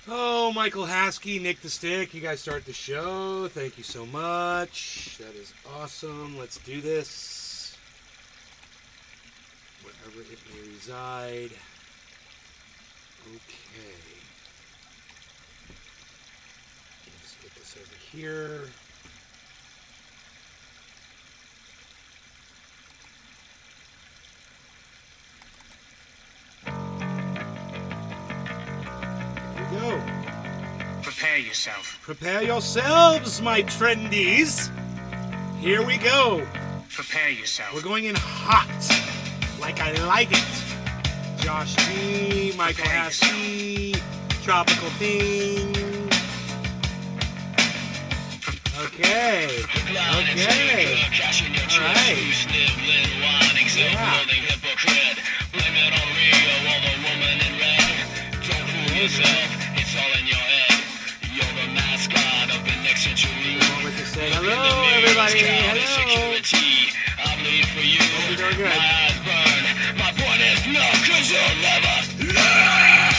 Oh, Michael Haskey, Nick the Stick, you guys start the show. Thank you so much. That is awesome. Let's do this. Wherever it may reside. Okay. Let's get this over here. Go. Prepare yourself. Prepare yourselves, my trendies. Here we go. Prepare yourself. We're going in hot, like I like it. Josh G, Michael Haskey, Tropical Thing. Okay. Okay. All right. It's all in your head. You're the mascot of the next century. Hello, everybody. Hello. I bleed for you. Hope you're doing good. My eyes burn. My point is no, 'cause you'll never learn.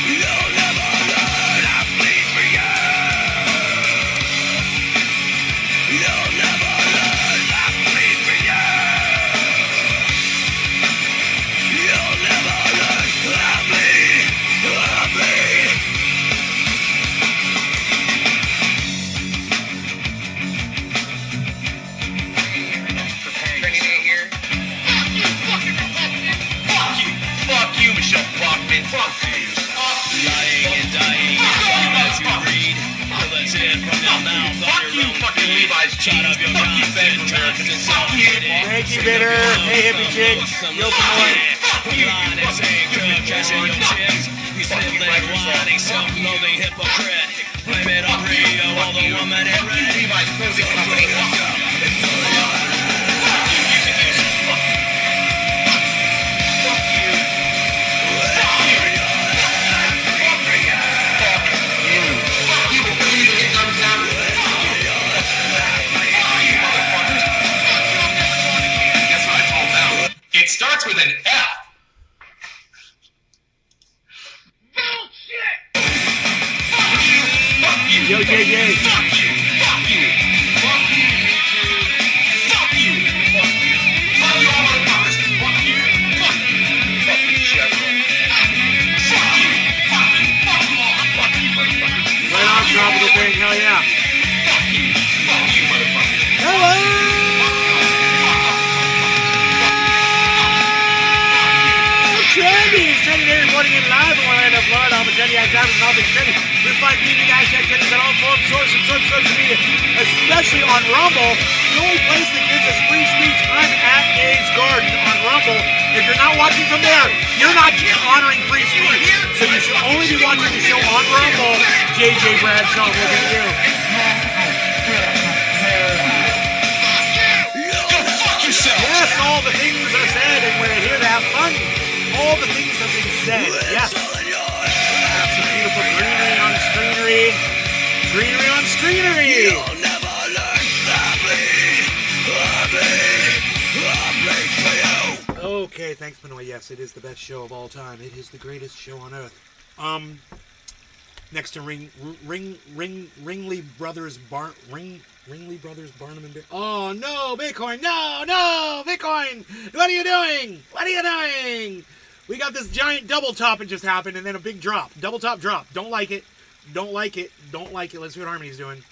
You'll never learn. I bleed for you. You'll never learn. I bleed for you. You'll never learn. I bleed. I bleed. Fuck you, Michelle Bachman. Fuck you. Lying and dying is all that you read. Bullets in from your mouth. Fuck you, fucking Levi's jeans. Fuck you, Ben. Fuck you. Thank you, Bitter. Hey, hippie chick. Yo, boy. Self-loathing hypocrite. Blame it on Rio, all the woman in red. Levi's clothing company. It's all yours. It starts with an F. Bullshit! Fuck you! Yo, JJ. Fuck you! Fuck you! Fuck you! Fuck you! Fuck you! Fuck you all motherfuckers! Fuck you! Fuck you! Fuck you, Chevron! Fuck you! Fuck you! Fuck you all! Fuck you, motherfuckers! Right on, Tropical Thing. Hell yeah. Fuck you! Fuck you, motherfuckers! Hello. Trendies! Trendy Day reporting in live from Orlando, Florida. I'm a trendy activist and all things trendy. You'll find me and #trendies on all forms, sources, social media, especially on Rumble. The only place that gives us free speech. I'm at A's Garden on Rumble. If you're not watching from there, you're not honoring free speech. So you should only be watching the show on Rumble. JJ Bradshaw, look at you. Yes, all the things are said, and we're here to have fun. All the things have been said. Yes. That's some beautiful greenery on screenery. Greenery on screenery. You'll never learn. I bleed for you. Okay, thanks, Benoit. Yes, it is the best show of all time. It is the greatest show on earth. Next to Ringley Brothers Barnum and Bear. Oh no, Bitcoin! No, Bitcoin! What are you doing? What are you doing? We got this giant double top that just happened, and then a big drop. Double top drop. Don't like it. Don't like it. Don't like it. Let's see what Harmony's doing.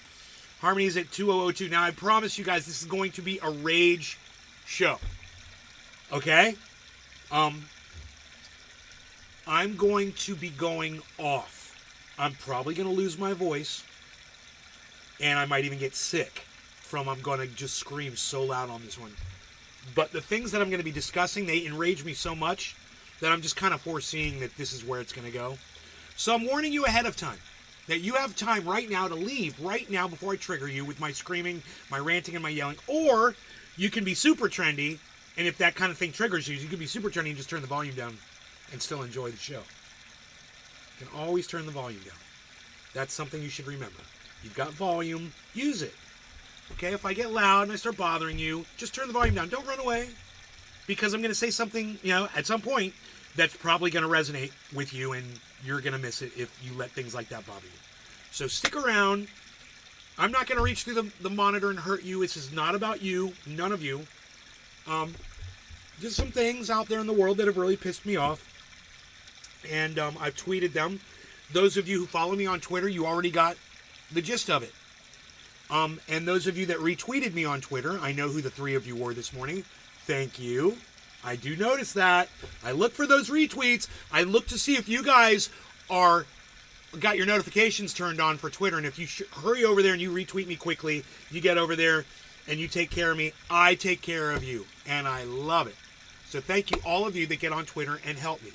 Harmony's at 2002. Now I promise you guys, this is going to be a rage show. Okay? I'm going to be going off. I'm probably going to lose my voice. And I might even get sick from I'm going to just scream so loud on this one. But the things that I'm going to be discussing, they enrage me so much that I'm just kind of foreseeing that this is where it's going to go. So I'm warning you ahead of time that you have time right now to leave right now before I trigger you with my screaming, my ranting, and my yelling. Or you can be super trendy, and if that kind of thing triggers you, you can be super trendy and just turn the volume down and still enjoy the show. You can always turn the volume down. That's something you should remember. You've got volume, use it. Okay, if I get loud and I start bothering you, just turn the volume down. Don't run away. Because I'm going to say something, at some point that's probably going to resonate with you, and you're going to miss it if you let things like that bother you. So stick around. I'm not going to reach through the monitor and hurt you. This is not about you, none of you. Just some things out there in the world that have really pissed me off, and I've tweeted them. Those of you who follow me on Twitter, you already got the gist of it. And those of you that retweeted me on Twitter, I know who the 3 of you were this morning. Thank you. I do notice that. I look for those retweets. I look to see if you guys got your notifications turned on for Twitter. And if you hurry over there and you retweet me quickly, you get over there and you take care of me. I take care of you. And I love it. So thank you, all of you that get on Twitter and help me.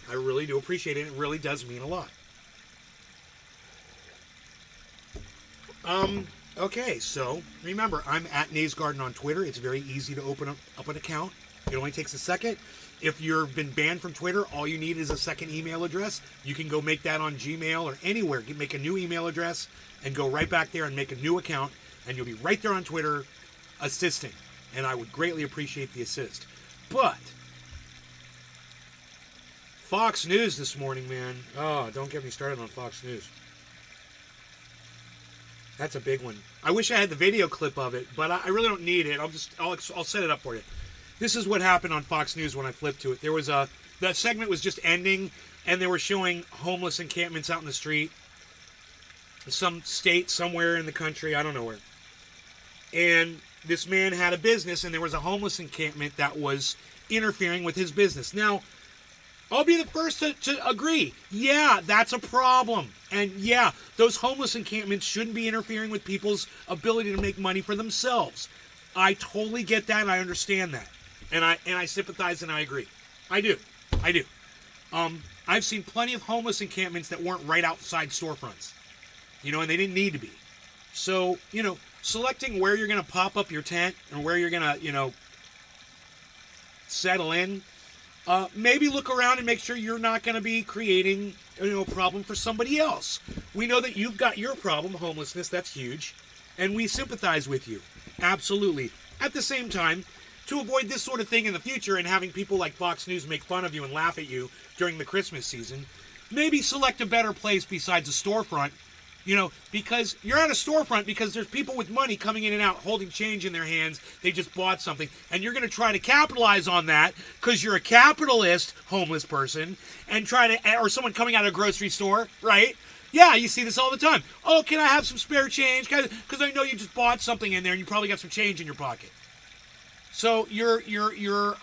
I really do appreciate it. It really does mean a lot. Okay, so remember, I'm at Nay's Garden on Twitter. It's very easy to open up an account. It only takes a second. If you've been banned from Twitter, all you need is a second email address. You can go make that on Gmail or anywhere. Make a new email address and go right back there and make a new account, and you'll be right there on Twitter assisting. And I would greatly appreciate the assist. But Fox News this morning, man. Oh, don't get me started on Fox News. That's a big one. I wish I had the video clip of it, but I really don't need it. I'll set it up for you. This is what happened on Fox News when I flipped to it. There was that segment was just ending, and they were showing homeless encampments out in the street. Some state, somewhere in the country, I don't know where. And this man had a business, and there was a homeless encampment that was interfering with his business. Now, I'll be the first to agree. Yeah, that's a problem. And yeah, those homeless encampments shouldn't be interfering with people's ability to make money for themselves. I totally get that, and I understand that. And I sympathize and I agree. I do. I've seen plenty of homeless encampments that weren't right outside storefronts. And they didn't need to be. So, selecting where you're going to pop up your tent and where you're going to, settle in, maybe look around and make sure you're not going to be creating, a problem for somebody else. We know that you've got your problem, homelessness. That's huge. And we sympathize with you. Absolutely. At the same time, to avoid this sort of thing in the future and having people like Fox News make fun of you and laugh at you during the Christmas season, maybe select a better place besides a storefront. Because you're at a storefront because there's people with money coming in and out holding change in their hands. They just bought something. And you're going to try to capitalize on that because you're a capitalist homeless person and or someone coming out of a grocery store, right? Yeah, you see this all the time. Oh, can I have some spare change? Because I know you just bought something in there and you probably got some change in your pocket. So you're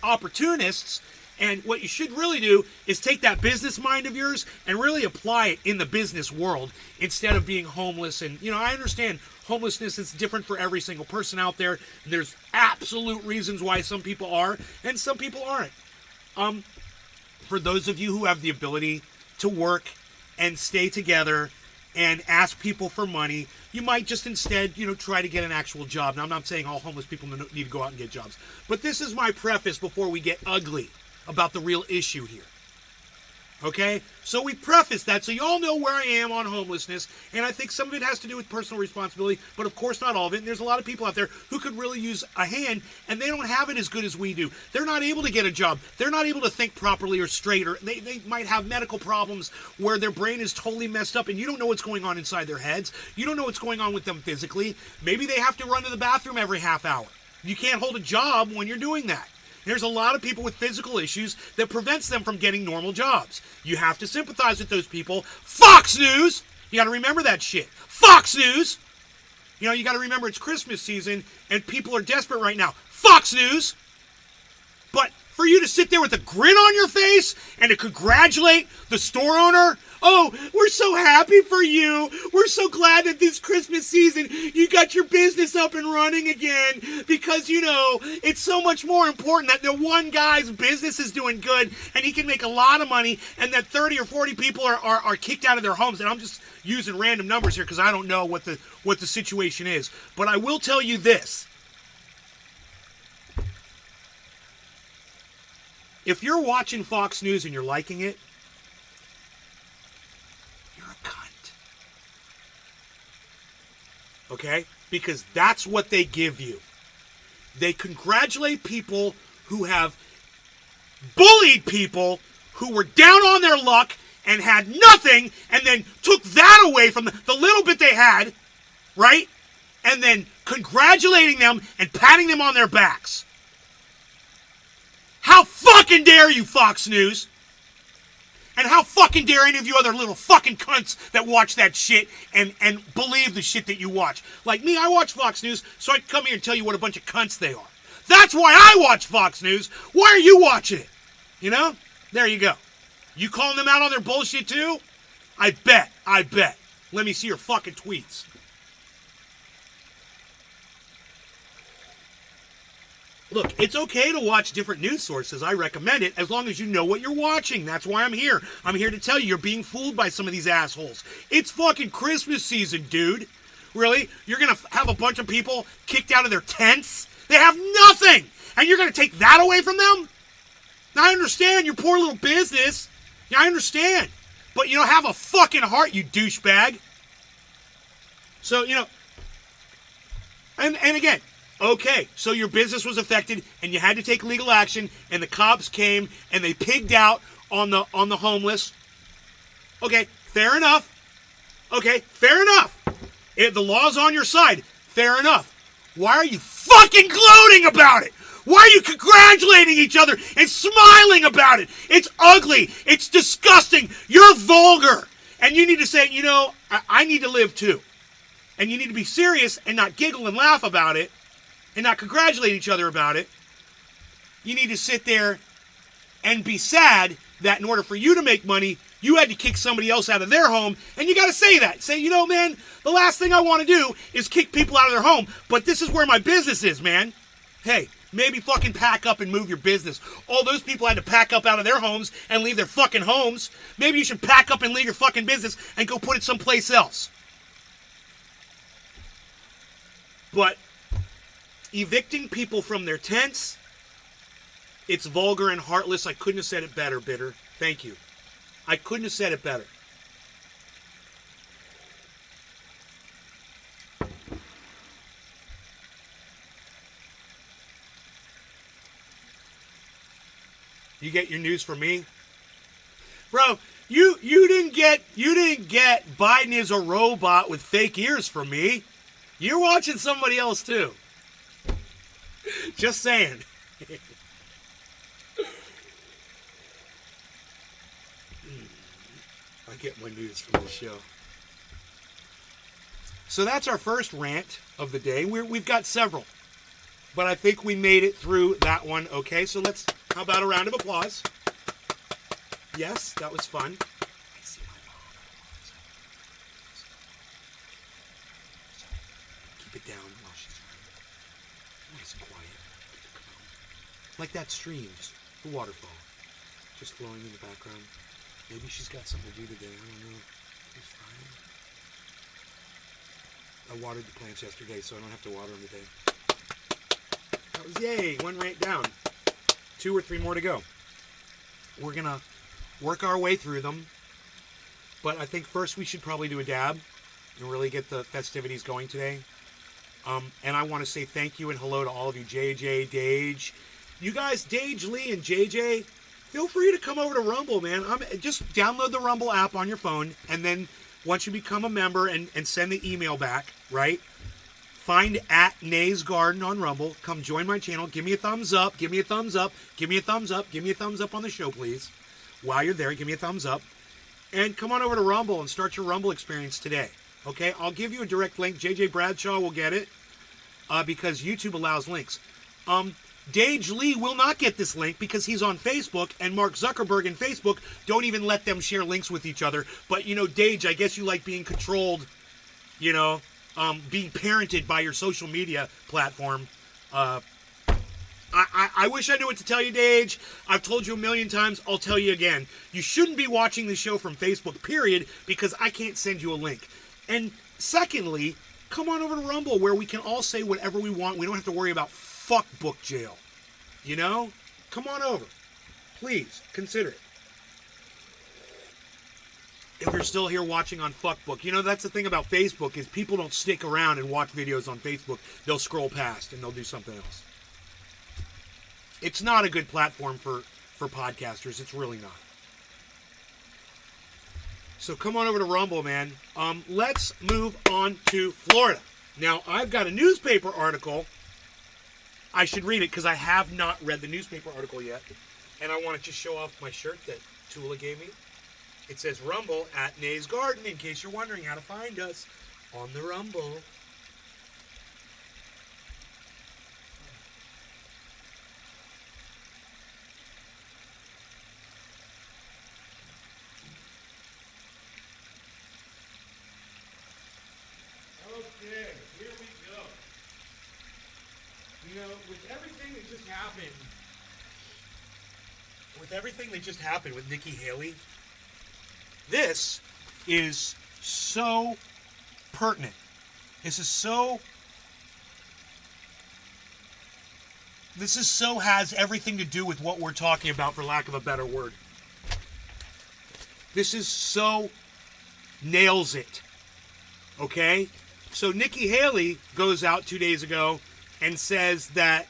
opportunists. And what you should really do is take that business mind of yours and really apply it in the business world instead of being homeless. And, I understand homelessness is different for every single person out there. And there's absolute reasons why some people are and some people aren't. For those of you who have the ability to work and stay together and ask people for money, you might just instead, try to get an actual job. Now, I'm not saying all homeless people need to go out and get jobs. But this is my preface before we get ugly about the real issue here. Okay? So we preface that so you all know where I am on homelessness, and I think some of it has to do with personal responsibility, but of course not all of it. And there's a lot of people out there who could really use a hand, and they don't have it as good as we do. They're not able to get a job. They're not able to think properly or straight, or they might have medical problems where their brain is totally messed up, and you don't know what's going on inside their heads. You don't know what's going on with them physically. Maybe they have to run to the bathroom every half hour. You can't hold a job when you're doing that. There's a lot of people with physical issues that prevents them from getting normal jobs. You have to sympathize with those people. Fox News! You got to remember that shit. Fox News! You got to remember it's Christmas season and people are desperate right now. Fox News! But for you to sit there with a grin on your face and to congratulate the store owner, oh, we're so happy for you. We're so glad that this Christmas season you got your business up and running again because, it's so much more important that the one guy's business is doing good and he can make a lot of money and that 30 or 40 people are kicked out of their homes. And I'm just using random numbers here because I don't know what the situation is. But I will tell you this. If you're watching Fox News and you're liking it, you're a cunt. Okay? Because that's what they give you. They congratulate people who have bullied people who were down on their luck and had nothing, and then took that away from the little bit they had, right? And then congratulating them and patting them on their backs. How fucking dare you, Fox News? And how fucking dare any of you other little fucking cunts that watch that shit and believe the shit that you watch. Like me, I watch Fox News, so I can come here and tell you what a bunch of cunts they are. That's why I watch Fox News. Why are you watching it? You know? There you go. You calling them out on their bullshit too? I bet. Let me see your fucking tweets. Look, it's okay to watch different news sources. I recommend it as long as you know what you're watching. That's why I'm here. I'm here to tell you you're being fooled by some of these assholes. It's fucking Christmas season, dude. Really? You're going to have a bunch of people kicked out of their tents? They have nothing! And you're going to take that away from them? Now, I understand your poor little business. Yeah, I understand. But, have a fucking heart, you douchebag. So, and again, okay, so your business was affected and you had to take legal action and the cops came and they pigged out on the homeless. Okay, fair enough. The law's on your side. Fair enough. Why are you fucking gloating about it? Why are you congratulating each other and smiling about it? It's ugly. It's disgusting. You're vulgar. And you need to say, I need to live too. And you need to be serious and not giggle and laugh about it and not congratulate each other about it. You need to sit there and be sad that in order for you to make money, you had to kick somebody else out of their home, and you got to say that. Say, man, the last thing I want to do is kick people out of their home, but this is where my business is, man. Hey, maybe fucking pack up and move your business. All those people had to pack up out of their homes and leave their fucking homes. Maybe you should pack up and leave your fucking business and go put it someplace else. But evicting people from their tents, it's vulgar and heartless. I couldn't have said it better, Bitter. Thank you. I couldn't have said it better. You get your news from me? Bro, you didn't get Biden is a robot with fake ears from me. You're watching somebody else too. Just saying. I get my news from the show. So that's our first rant of the day. We've got several, but I think we made it through that one. Okay, so how about a round of applause? Yes, that was fun. I see my mom. So keep it down while she's around. Nice and quiet. Like that stream, just the waterfall, just flowing in the background. Maybe she's got something to do today. I don't know. It's Friday. I watered the plants yesterday, so I don't have to water them today. That was yay! One rant down. 2 or 3 more to go. We're going to work our way through them. But I think first we should probably do a dab and really get the festivities going today. And I want to say thank you and hello to all of you. JJ, Dage. You guys, Dage, Lee, and JJ, feel free to come over to Rumble, man. Just download the Rumble app on your phone. And then once you become a member and send the email back, right? Find @Nay's Garden on Rumble. Come join my channel. Give me a thumbs up. Give me a thumbs up. Give me a thumbs up. Give me a thumbs up on the show, please. While you're there, give me a thumbs up. And come on over to Rumble and start your Rumble experience today. Okay? I'll give you a direct link. JJ Bradshaw will get it because YouTube allows links. Dage Lee will not get this link because he's on Facebook, and Mark Zuckerberg and Facebook don't even let them share links with each other. But, Dage, I guess you like being controlled, being parented by your social media platform. I wish I knew what to tell you, Dage. I've told you a million times. I'll tell you again. You shouldn't be watching the show from Facebook, period, because I can't send you a link. And secondly, come on over to Rumble where we can all say whatever we want. We don't have to worry about fuck book jail. Come on over. Please, consider it. If you're still here watching on Fuckbook, that's the thing about Facebook is people don't stick around and watch videos on Facebook. They'll scroll past and they'll do something else. It's not a good platform for for podcasters. It's really not. So come on over to Rumble, man. Let's move on to Florida. Now, I've got a newspaper article. I should read it because I have not read the newspaper article yet. And I want to just show off my shirt that Tula gave me. It says Rumble at Nay's Garden, in case you're wondering how to find us on the Rumble. Okay, here we go. You know, with everything that just happened with Nikki Haley, this is so pertinent. This has everything to do with what we're talking about, for lack of a better word. This is so nails it. Okay? So Nikki Haley goes out 2 days ago and says that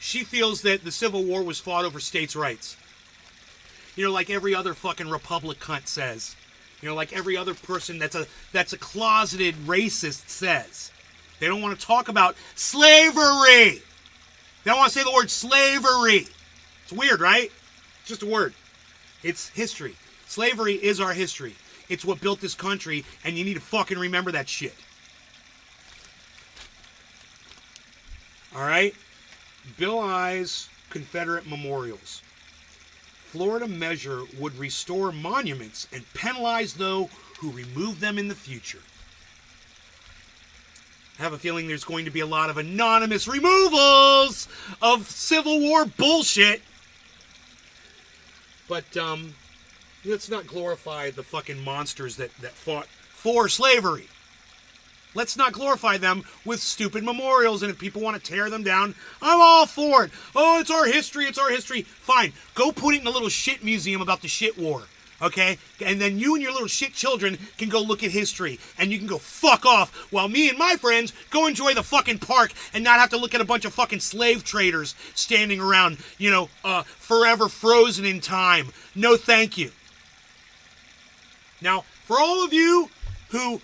she feels that the Civil War was fought over states' rights. You know, like every other fucking Republic cunt says. You know, like every other person that's a closeted racist says. They don't want to talk about slavery. They don't want to say the word slavery. It's weird, right? It's just a word. It's history. Slavery is our history. It's what built this country, and you need to fucking remember that shit. All right? Bill I's Confederate memorials. Florida measure would restore monuments and penalize those who remove them in the future. I have a feeling there's going to be a lot of anonymous removals of Civil War bullshit. But let's not glorify the fucking monsters that fought for slavery. Let's not glorify them with stupid memorials, and if people want to tear them down, I'm all for it. Oh, it's our history, it's our history. Fine, go put it in a little shit museum about the shit war, okay? And then you and your little shit children can go look at history, and you can go fuck off, while me and my friends go enjoy the fucking park and not have to look at a bunch of fucking slave traders standing around, you know, forever frozen in time. No thank you. Now, for all of you who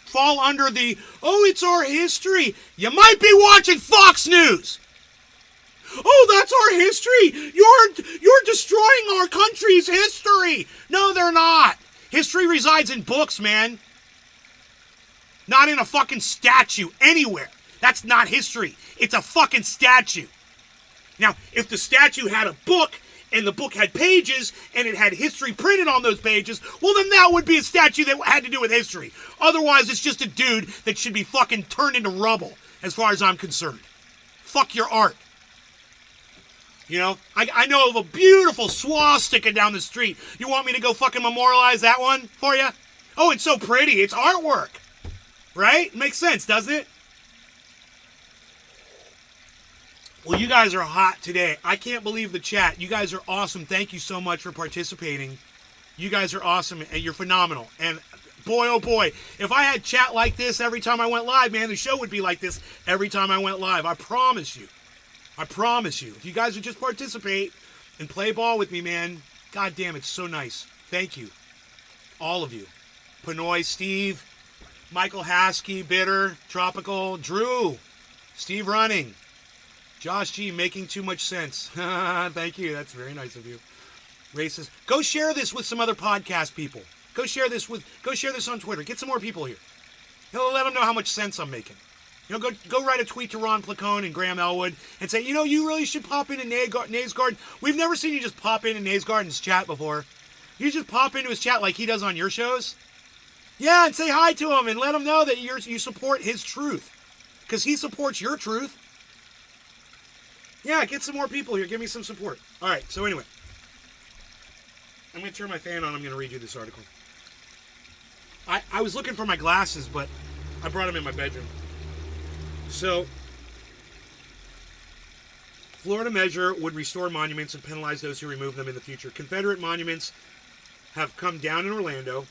fall under the, oh, it's our history, you might be watching Fox News. Oh, that's our history. You're destroying our country's history. No, they're not. History resides in books, man. Not in a fucking statue anywhere. That's not history. It's a fucking statue. Now, if the statue had a book, and the book had pages, and it had history printed on those pages, well, then that would be a statue that had to do with history. Otherwise, it's just a dude that should be fucking turned into rubble, as far as I'm concerned. Fuck your art. You know, I know of a beautiful swastika down the street. You want me to go fucking memorialize that one for you? Oh, it's so pretty. It's artwork. Right? Makes sense, doesn't it? Well, you guys are hot today. I can't believe the chat. You guys are awesome. Thank you so much for participating. You guys are awesome, and you're phenomenal. And boy, oh boy, if I had chat like this every time I went live, man, the show would be like this every time I went live. I promise you. I promise you. If you guys would just participate and play ball with me, man, god damn, it's so nice. Thank you. All of you. Pinoy, Steve, Michael Haskey, Bitter, Tropical, Drew, Steve Running, Josh G, making too much sense. Thank you. That's very nice of you. Racist. Go share this with some other podcast people. Go share this on Twitter. Get some more people here. Let them know how much sense I'm making. You know, go write a tweet to Ron Placone and Graham Elwood and say, you know, you really should pop into Nay's Garden. We've never seen you just pop into Nay's Garden's chat before. You just pop into his chat like he does on your shows. Yeah, and say hi to him and let him know that you support his truth. Because he supports your truth. Yeah, get some more people here. Give me some support. All right, so anyway. I'm going to turn my fan on. I'm going to read you this article. I was looking for my glasses, but I brought them in my bedroom. So, Florida measure would restore monuments and penalize those who remove them in the future. Confederate monuments have come down in Orlando,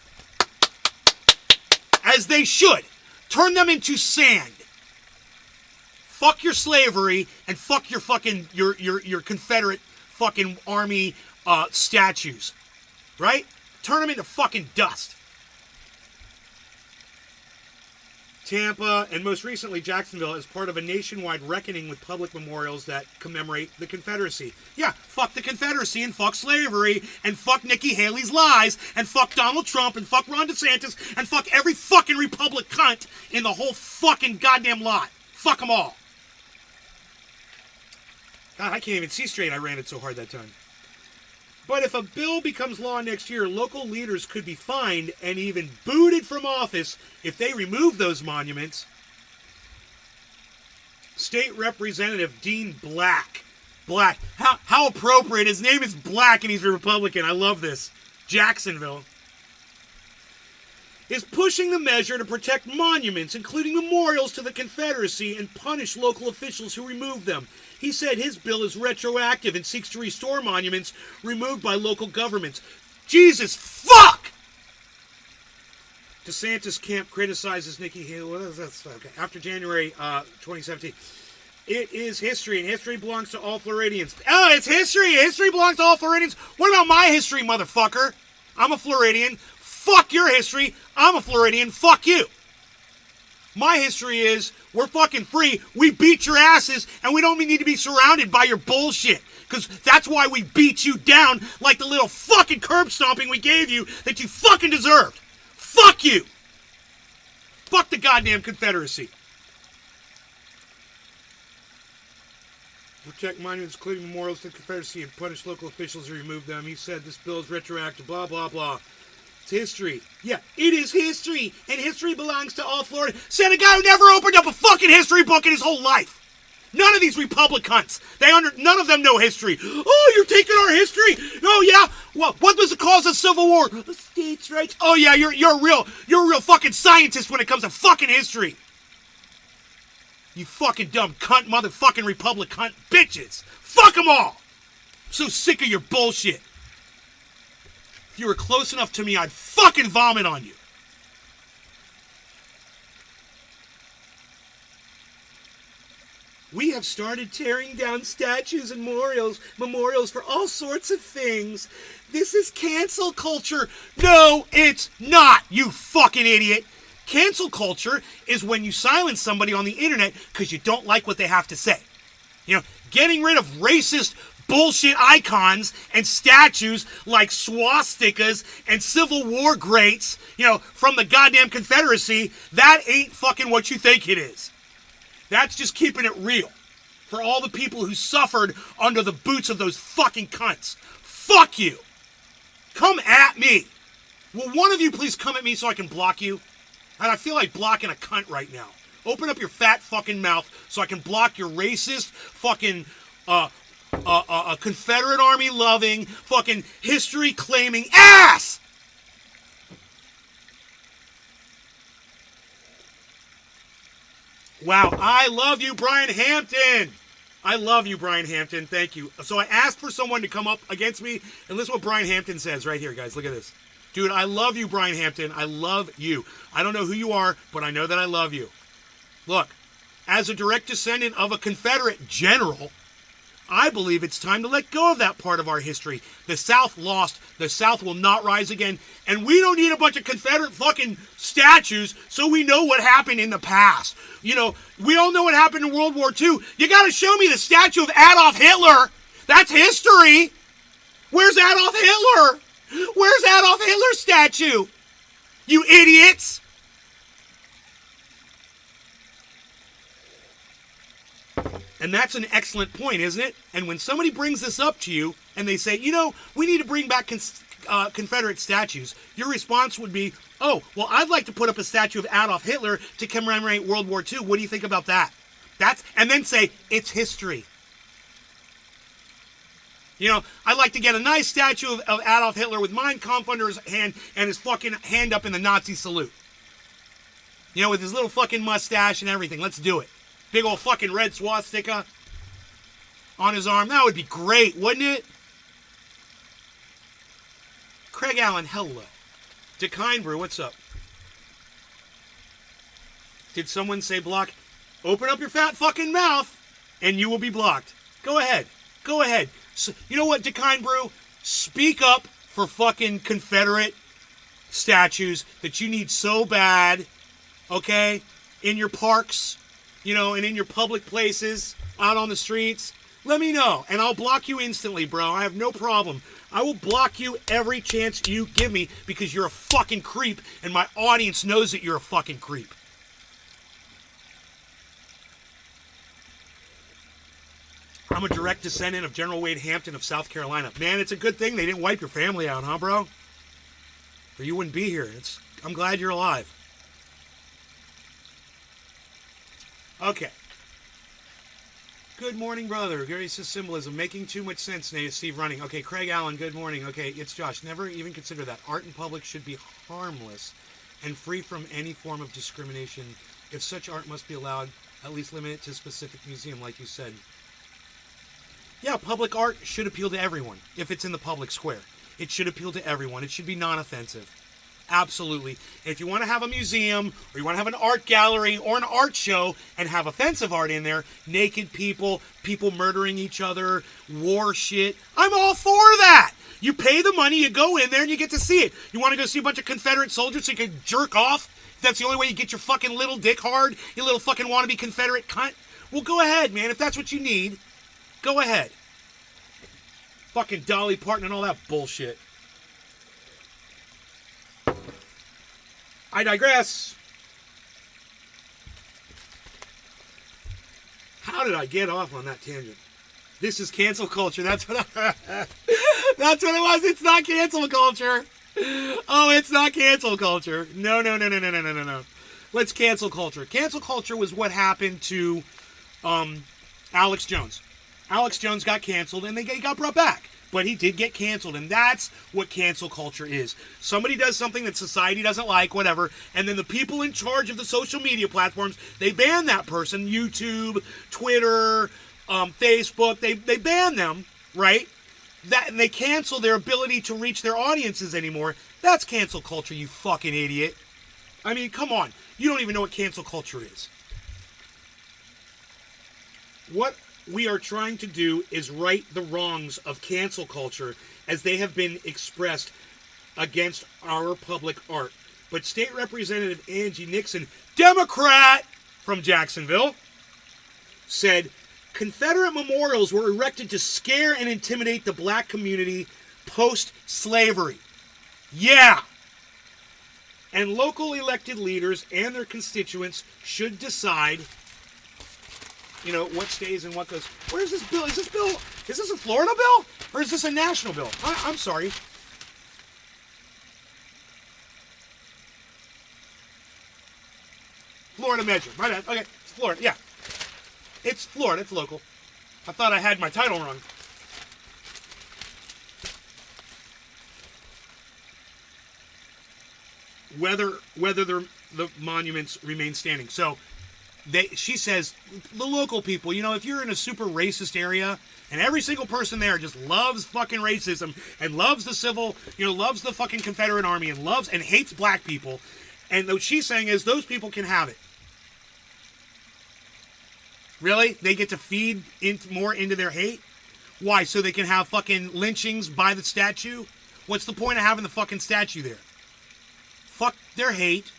as they should. Turn them into sand. Fuck your slavery and fuck your fucking your Confederate fucking army statues, right? Turn them into fucking dust. Tampa, and most recently Jacksonville, as part of a nationwide reckoning with public memorials that commemorate the Confederacy. Yeah, fuck the Confederacy, and fuck slavery, and fuck Nikki Haley's lies, and fuck Donald Trump, and fuck Ron DeSantis, and fuck every fucking Republic cunt in the whole fucking goddamn lot. Fuck them all. God, I can't even see straight. I ran it so hard that time. But if a bill becomes law next year, local leaders could be fined and even booted from office if they remove those monuments. State Representative Dean Black. How appropriate. His name is Black and he's a Republican. I love this. Jacksonville. Is pushing the measure to protect monuments, including memorials to the Confederacy, and punish local officials who remove them. He said his bill is retroactive and seeks to restore monuments removed by local governments. Jesus fuck! DeSantis camp criticizes Nikki Haley. Well, that's okay. After January 2017. It is history, and history belongs to all Floridians. Oh, it's history! History belongs to all Floridians. What about my history, motherfucker? I'm a Floridian. Fuck your history. I'm a Floridian. Fuck you. My history is we're fucking free. We beat your asses, and we don't need to be surrounded by your bullshit. Because that's why we beat you down like the little fucking curb stomping we gave you that you fucking deserved. Fuck you. Fuck the goddamn Confederacy. Protect monuments, including memorials to the Confederacy, and punish local officials who remove them. He said this bill is retroactive, blah, blah, blah. It's history. Yeah, it is history, and history belongs to all Florida. Said a guy who never opened up a fucking history book in his whole life. None of these Republicans, none of them know history. Oh, you're taking our history? Oh yeah. Well, what was the cause of Civil War? States' rights. Oh yeah, you're a real fucking scientist when it comes to fucking history. You fucking dumb cunt, motherfucking Republic cunt bitches. Fuck them all. I'm so sick of your bullshit. If you were close enough to me, I'd fucking vomit on you. We have started tearing down statues and memorials for all sorts of things. This is cancel culture. No, it's not, you fucking idiot. Cancel culture is when you silence somebody on the internet because you don't like what they have to say. You know, getting rid of racist bullshit icons and statues like swastikas and Civil War greats, you know, from the goddamn Confederacy, that ain't fucking what you think it is. That's just keeping it real for all the people who suffered under the boots of those fucking cunts. Fuck you. Come at me. Will one of you please come at me so I can block you? And I feel like blocking a cunt right now. Open up your fat fucking mouth so I can block your racist fucking Confederate Army loving fucking history claiming ass. Wow, I love you, Brian Hampton. I love you, Brian Hampton. Thank you. So I asked for someone to come up against me, and listen to what Brian Hampton says right here, guys. Look at this. Dude, I love you, Brian Hampton. I love you. I don't know who you are, but I know that I love you. Look, as a direct descendant of a Confederate general, I believe it's time to let go of that part of our history. The South lost. The South will not rise again. And we don't need a bunch of Confederate fucking statues so we know what happened in the past. You know, we all know what happened in World War II. You got to show me the statue of Adolf Hitler. That's history. Where's Adolf Hitler? Where's Adolf Hitler's statue? You idiots. And that's an excellent point, isn't it? And when somebody brings this up to you and they say, you know, we need to bring back Confederate statues, your response would be, oh, well, I'd like to put up a statue of Adolf Hitler to commemorate World War II. What do you think about that? And then say, it's history. You know, I'd like to get a nice statue of Adolf Hitler with Mein Kampf under his hand and his fucking hand up in the Nazi salute. You know, with his little fucking mustache and everything. Let's do it. Big old fucking red swastika on his arm. That would be great, wouldn't it? Craig Allen, hello. Decine Brew, what's up? Did someone say block? Open up your fat fucking mouth and you will be blocked. Go ahead. Go ahead. So, you know what, Decine Brew? Speak up for fucking Confederate statues that you need so bad, okay? In your parks, and in your public places, out on the streets. Let me know, and I'll block you instantly, bro. I have no problem. I will block you every chance you give me because you're a fucking creep, and my audience knows that you're a fucking creep. I'm a direct descendant of General Wade Hampton of South Carolina. Man, it's a good thing they didn't wipe your family out, huh, bro? Or you wouldn't be here. I'm glad you're alive. Okay. Good morning, brother. Gracious symbolism. Making too much sense, Steve Running. Okay, Craig Allen, good morning. Okay, it's Josh. Never even consider that. Art in public should be harmless and free from any form of discrimination. If such art must be allowed, at least limit it to a specific museum, like you said. Yeah, public art should appeal to everyone if it's in the public square. It should appeal to everyone. It should be non-offensive. Absolutely. If you want to have a museum or you want to have an art gallery or an art show and have offensive art in there, naked people, people murdering each other, war shit, I'm all for that. You pay the money, you go in there and you get to see it. You want to go see a bunch of Confederate soldiers so you can jerk off? If that's the only way you get your fucking little dick hard, you little fucking wannabe Confederate cunt? Well, go ahead, man. If that's what you need, go ahead. Fucking Dolly Parton and all that bullshit. I digress. How did I get off on that tangent? This is cancel culture. That's what that's what it was. It's not cancel culture. Oh, it's not cancel culture. No. Let's cancel culture. Cancel culture was what happened to Alex Jones. Alex Jones got canceled and he got brought back. But he did get canceled, and that's what cancel culture is. Somebody does something that society doesn't like, whatever, and then the people in charge of the social media platforms, they ban that person. YouTube, Twitter, Facebook, they ban them, right? And they cancel their ability to reach their audiences anymore. That's cancel culture, you fucking idiot. I mean, come on. You don't even know what cancel culture is. What we are trying to do is right the wrongs of cancel culture as they have been expressed against our public art. But State Representative Angie Nixon, Democrat from Jacksonville, said Confederate memorials were erected to scare and intimidate the black community post-slavery. Yeah! And local elected leaders and their constituents should decide what stays and what goes. Where's this bill? Is this a Florida bill? Or is this a national bill? I'm sorry. Florida measure. My bad. Okay, it's Florida. Yeah. It's Florida. It's local. I thought I had my title wrong. Whether the monuments remain standing. So, she says, the local people, if you're in a super racist area and every single person there just loves fucking racism and loves loves the fucking Confederate Army and hates black people, and what she's saying is those people can have it. Really? They get to feed more into their hate? Why? So they can have fucking lynchings by the statue? What's the point of having the fucking statue there? Fuck their hate.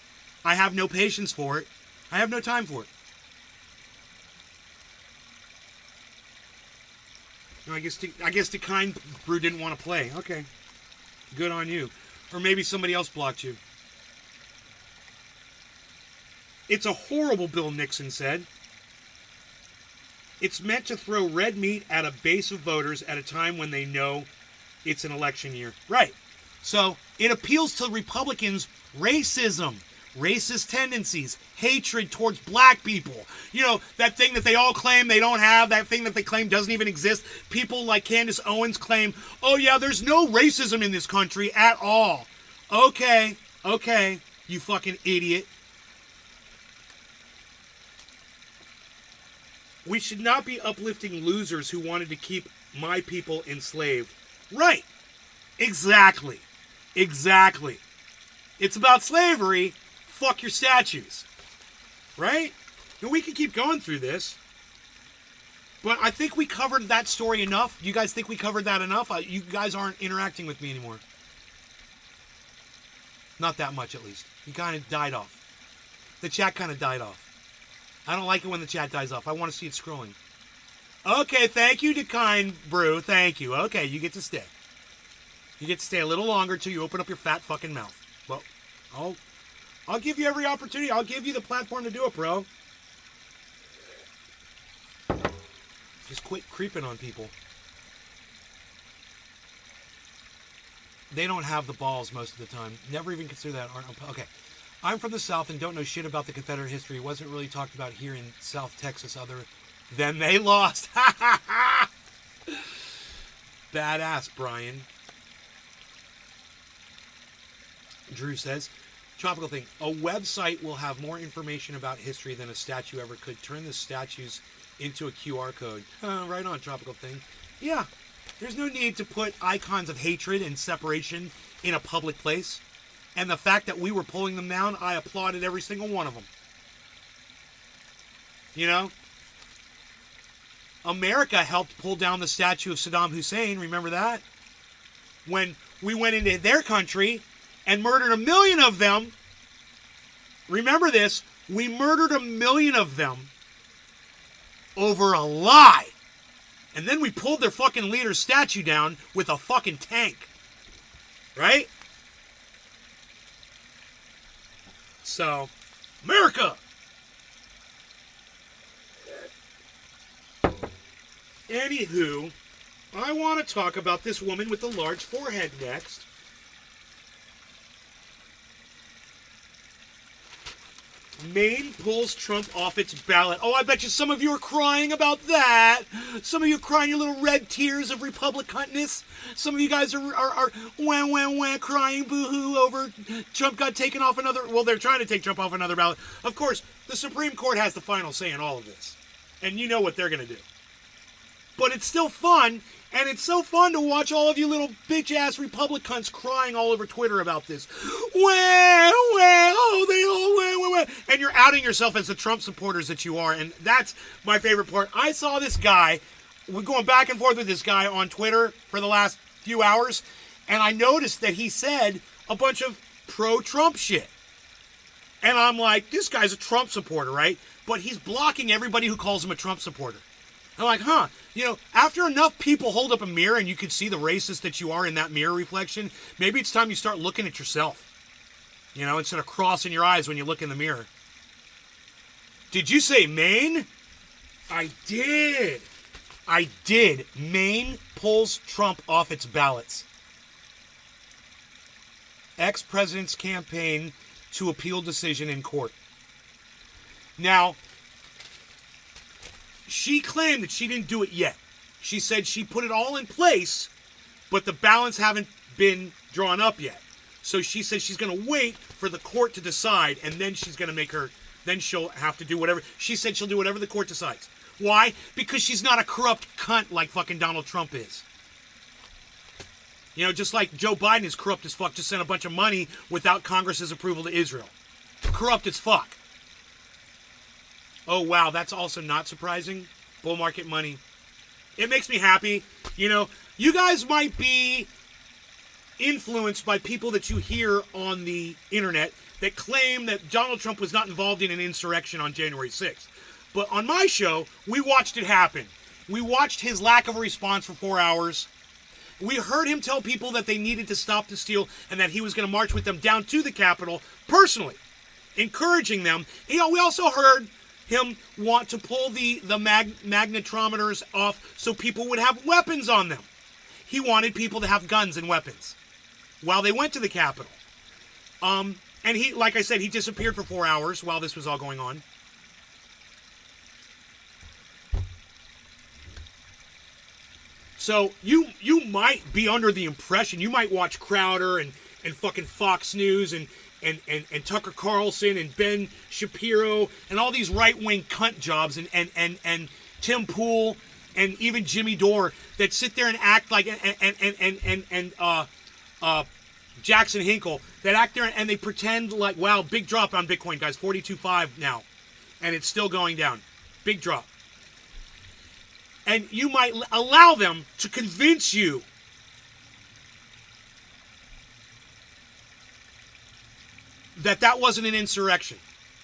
I have no patience for it. I have no time for it. No, I guess the kind brew didn't want to play. Okay. Good on you. Or maybe somebody else blocked you. It's a horrible bill, Nixon said. It's meant to throw red meat at a base of voters at a time when they know it's an election year. Right. So it appeals to Republicans' racism, racist tendencies, hatred towards black people. That thing that they all claim they don't have, that thing that they claim doesn't even exist. People like Candace Owens claim, oh yeah, there's no racism in this country at all. Okay, you fucking idiot. We should not be uplifting losers who wanted to keep my people enslaved. Right. Exactly. It's about slavery. Fuck your statues. Right? And we can keep going through this. But I think we covered that story enough. You guys think we covered that enough? You guys aren't interacting with me anymore. Not that much, at least. You kind of died off. The chat kind of died off. I don't like it when the chat dies off. I want to see it scrolling. Okay, thank you to Kind Brew. Thank you. Okay, you get to stay. You get to stay a little longer till you open up your fat fucking mouth. Well, I'll give you every opportunity. I'll give you the platform to do it, bro. Just quit creeping on people. They don't have the balls most of the time. Never even consider that. Okay. I'm from the South and don't know shit about the Confederate history. It wasn't really talked about here in South Texas other than they lost. Badass, Brian. Drew says, Tropical thing. A website will have more information about history than a statue ever could. Turn the statues into a QR code. Right on, Tropical thing. Yeah. There's no need to put icons of hatred and separation in a public place. And the fact that we were pulling them down, I applauded every single one of them. You know? America helped pull down the statue of Saddam Hussein. Remember that? When we went into their country and murdered 1 million of them. Remember this. We murdered 1 million of them over a lie. And then we pulled their fucking leader's statue down with a fucking tank. Right? So, America! Anywho, I want to talk about this woman with the large forehead next. Maine pulls Trump off its ballot. Oh, I bet you some of you are crying about that. Some of you are crying your little red tears of Republicanness. Some of you guys are wah, wah, wah, crying boo-hoo over Trump got taken off another... Well, they're trying to take Trump off another ballot. Of course, the Supreme Court has the final say in all of this. And you know what they're going to do. But it's still fun, and it's so fun to watch all of you little bitch-ass Republicans crying all over Twitter about this. Oh, they all. And you're outing yourself as the Trump supporters that you are, and that's my favorite part. I saw this guy, we're going back and forth with this guy on Twitter for the last few hours, and I noticed that he said a bunch of pro-Trump shit. And I'm like, this guy's a Trump supporter, right? But he's blocking everybody who calls him a Trump supporter. I'm like, huh, you know, after enough people hold up a mirror and you can see the racist that you are in that mirror reflection, maybe it's time you start looking at yourself. You know, instead of crossing your eyes when you look in the mirror. Did you say Maine? I did. Maine pulls Trump off its ballots. Ex-president's campaign to appeal decision in court. Now, she claimed that she didn't do it yet. She said she put it all in place, but the ballots haven't been drawn up yet. So she said she's going to wait for the court to decide, and then she's going to then she'll have to do whatever. She said she'll do whatever the court decides. Why? Because she's not a corrupt cunt like fucking Donald Trump is. You know, just like Joe Biden is corrupt as fuck, just sent a bunch of money without Congress's approval to Israel. Corrupt as fuck. Oh, wow, that's also not surprising. Bull market money. It makes me happy. You know, you guys might be influenced by people that you hear on the internet that claim that Donald Trump was not involved in an insurrection on January 6th. But on my show, we watched it happen. We watched his lack of a response for 4 hours. We heard him tell people that they needed to stop the steal and that he was going to march with them down to the Capitol personally, encouraging them. You know, we also heard him want to pull the magnetometers off so people would have weapons on them. He wanted people to have guns and weapons while they went to the Capitol. And he, like I said, he disappeared for 4 hours while this was all going on. So you might be under the impression, you might watch Crowder and fucking Fox News and Tucker Carlson and Ben Shapiro and all these right-wing cunt jobs and Tim Pool and even Jimmy Dore that sit there and act like and Jackson Hinkle that act there and they pretend like, wow, big drop on Bitcoin, guys, 42.5 now, and it's still going down, big drop. And you might allow them to convince you that that wasn't an insurrection,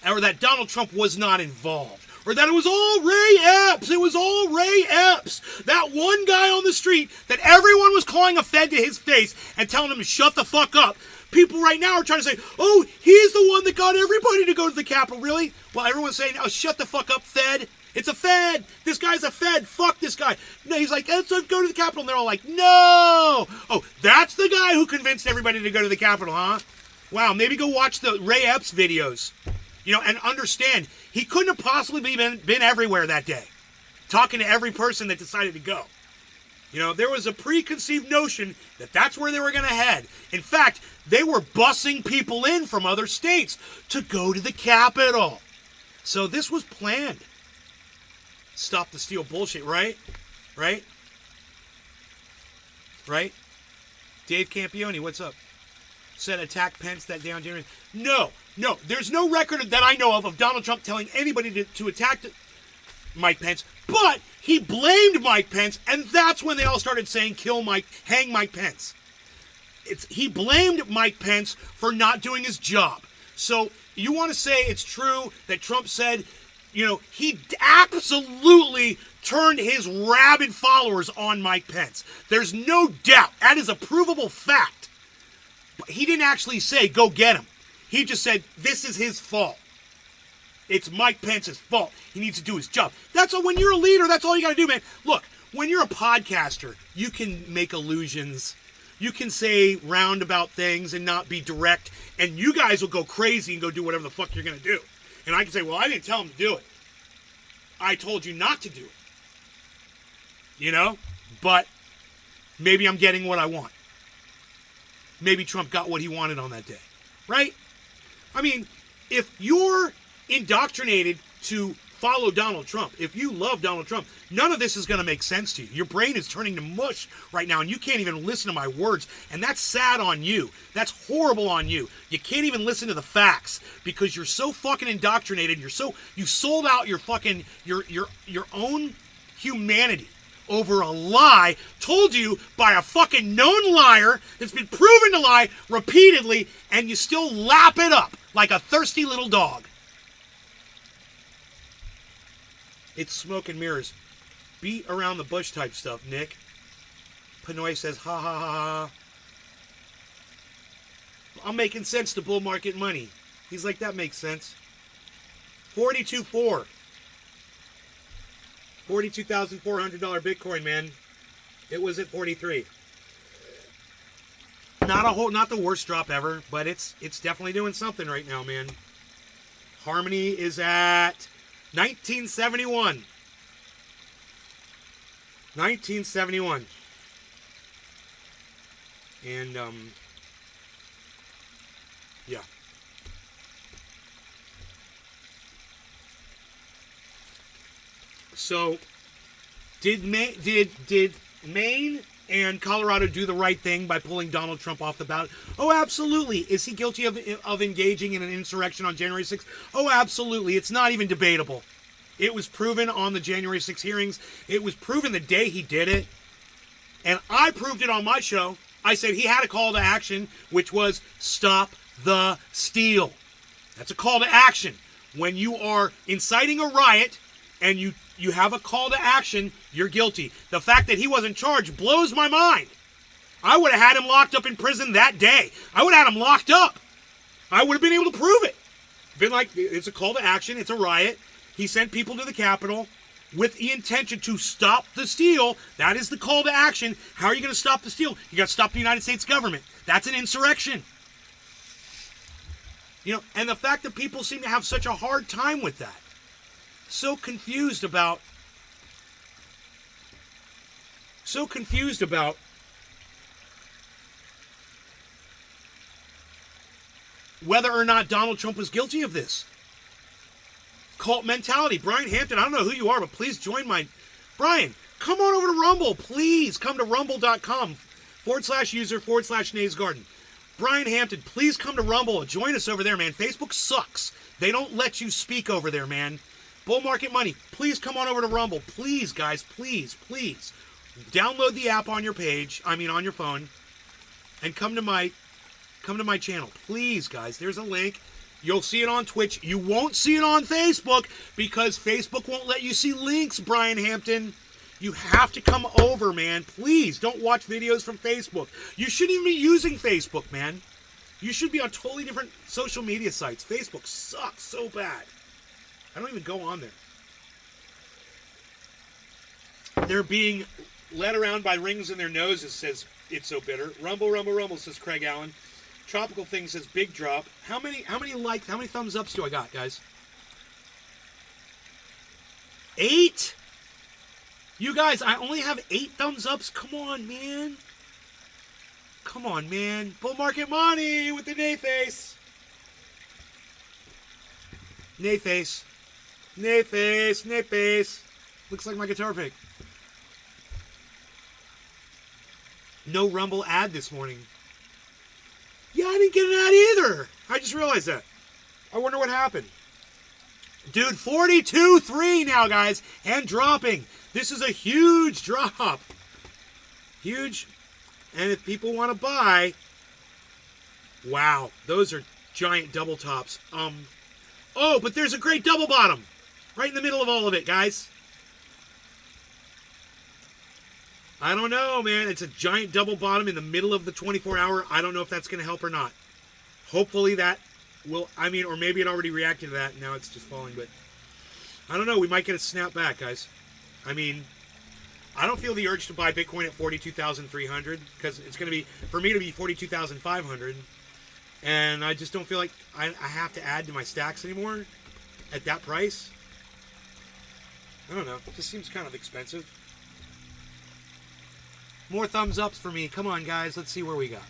or that Donald Trump was not involved, or that it was all Ray Epps. It was all Ray Epps. That one guy on the street that everyone was calling a Fed to his face and telling him to shut the fuck up. People right now are trying to say, oh, he's the one that got everybody to go to the Capitol. Really? Well, everyone's saying, oh, shut the fuck up, Fed. It's a Fed. This guy's a Fed. Fuck this guy. No, he's like, let's go to the Capitol. And they're all like, no. Oh, that's the guy who convinced everybody to go to the Capitol, huh? Wow, maybe go watch the Ray Epps videos, and understand he couldn't have possibly been everywhere that day, talking to every person that decided to go. There was a preconceived notion that that's where they were going to head. In fact, they were bussing people in from other states to go to the Capitol. So this was planned. Stop the steal bullshit, right? Right? Right? Dave Campione, what's up? Said attack Pence that day on January. No. There's no record that I know of Donald Trump telling anybody to attack Mike Pence. But he blamed Mike Pence, and that's when they all started saying, hang Mike Pence. He blamed Mike Pence for not doing his job. So you want to say it's true that Trump said, he absolutely turned his rabid followers on Mike Pence. There's no doubt. That is a provable fact. But he didn't actually say, go get him. He just said, this is his fault. It's Mike Pence's fault. He needs to do his job. That's all. When you're a leader, that's all you got to do, man. Look, when you're a podcaster, you can make allusions. You can say roundabout things and not be direct. And you guys will go crazy and go do whatever the fuck you're going to do. And I can say, well, I didn't tell him to do it. I told you not to do it. But maybe I'm getting what I want. Maybe Trump got what he wanted on that day. Right? I mean, if you're indoctrinated to follow Donald Trump, if you love Donald Trump, none of this is going to make sense to you. Your brain is turning to mush right now, and you can't even listen to my words. And that's sad on you. That's horrible on you. You can't even listen to the facts because you're so fucking indoctrinated. You sold out your fucking your own humanity over a lie told you by a fucking known liar that's been proven to lie repeatedly, and you still lap it up like a thirsty little dog. It's smoke and mirrors. Beat around the bush type stuff, Nick. Pinoy says, ha ha ha ha. I'm making sense to bull market money. He's like, that makes sense. 42.4. $42,400 Bitcoin, man. It was at 43. Not the worst drop ever, but it's definitely doing something right now, man. Harmony is at 1971. 1971. And yeah. So, did Maine and Colorado do the right thing by pulling Donald Trump off the ballot? Oh, absolutely. Is he guilty of engaging in an insurrection on January 6th? Oh, absolutely. It's not even debatable. It was proven on the January 6th hearings. It was proven the day he did it. And I proved it on my show. I said he had a call to action, which was stop the steal. That's a call to action. When you are inciting a riot and you have a call to action, you're guilty. The fact that he wasn't charged blows my mind. I would have had him locked up in prison that day. I would have had him locked up. I would have been able to prove it. Been like, it's a call to action. It's a riot. He sent people to the Capitol with the intention to stop the steal. That is the call to action. How are you going to stop the steal? You got to stop the United States government. That's an insurrection. And the fact that people seem to have such a hard time with that. So confused about whether or not Donald Trump was guilty of this. Cult mentality. Brian Hampton, I don't know who you are, but please join my... Brian, come on over to Rumble. Please come to rumble.com/user/Nay's Garden. Brian Hampton, please come to Rumble. Join us over there, man. Facebook sucks. They don't let you speak over there, man. Bull Market Money. Please come on over to Rumble. Please, guys. Please, please. Download the app on your on your phone, and come to my channel. Please, guys. There's a link. You'll see it on Twitch. You won't see it on Facebook because Facebook won't let you see links, Brian Hampton. You have to come over, man. Please don't watch videos from Facebook. You shouldn't even be using Facebook, man. You should be on totally different social media sites. Facebook sucks so bad. I don't even go on there. They're being led around by rings in their noses, says It's So Bitter. Rumble, rumble, rumble, says Craig Allen. Tropical Thing says big drop. How many thumbs ups do I got, guys? 8? You guys, I only have 8 thumbs ups. Come on, man. Come on, man. Bull Market Money with the nay face. Nay face. Nay face. Nay face. Looks like my guitar pick. No Rumble ad this morning. Yeah, I didn't get an ad either. I just realized that. I wonder what happened. Dude, 42.3 now, guys. And dropping. This is a huge drop. Huge. And if people want to buy, wow, those are giant double tops. Oh, but there's a great double bottom right in the middle of all of it, guys. I don't know, man. It's a giant double bottom in the middle of the 24-hour. I don't know if that's going to help or not. Hopefully that will, or maybe it already reacted to that and now it's just falling, but I don't know. We might get a snap back, guys. I don't feel the urge to buy Bitcoin at 42,300 because it's going to be, for me to be 42,500. And I just don't feel like I have to add to my stacks anymore at that price. I don't know. It just seems kind of expensive. More thumbs ups for me. Come on, guys. Let's see where we got.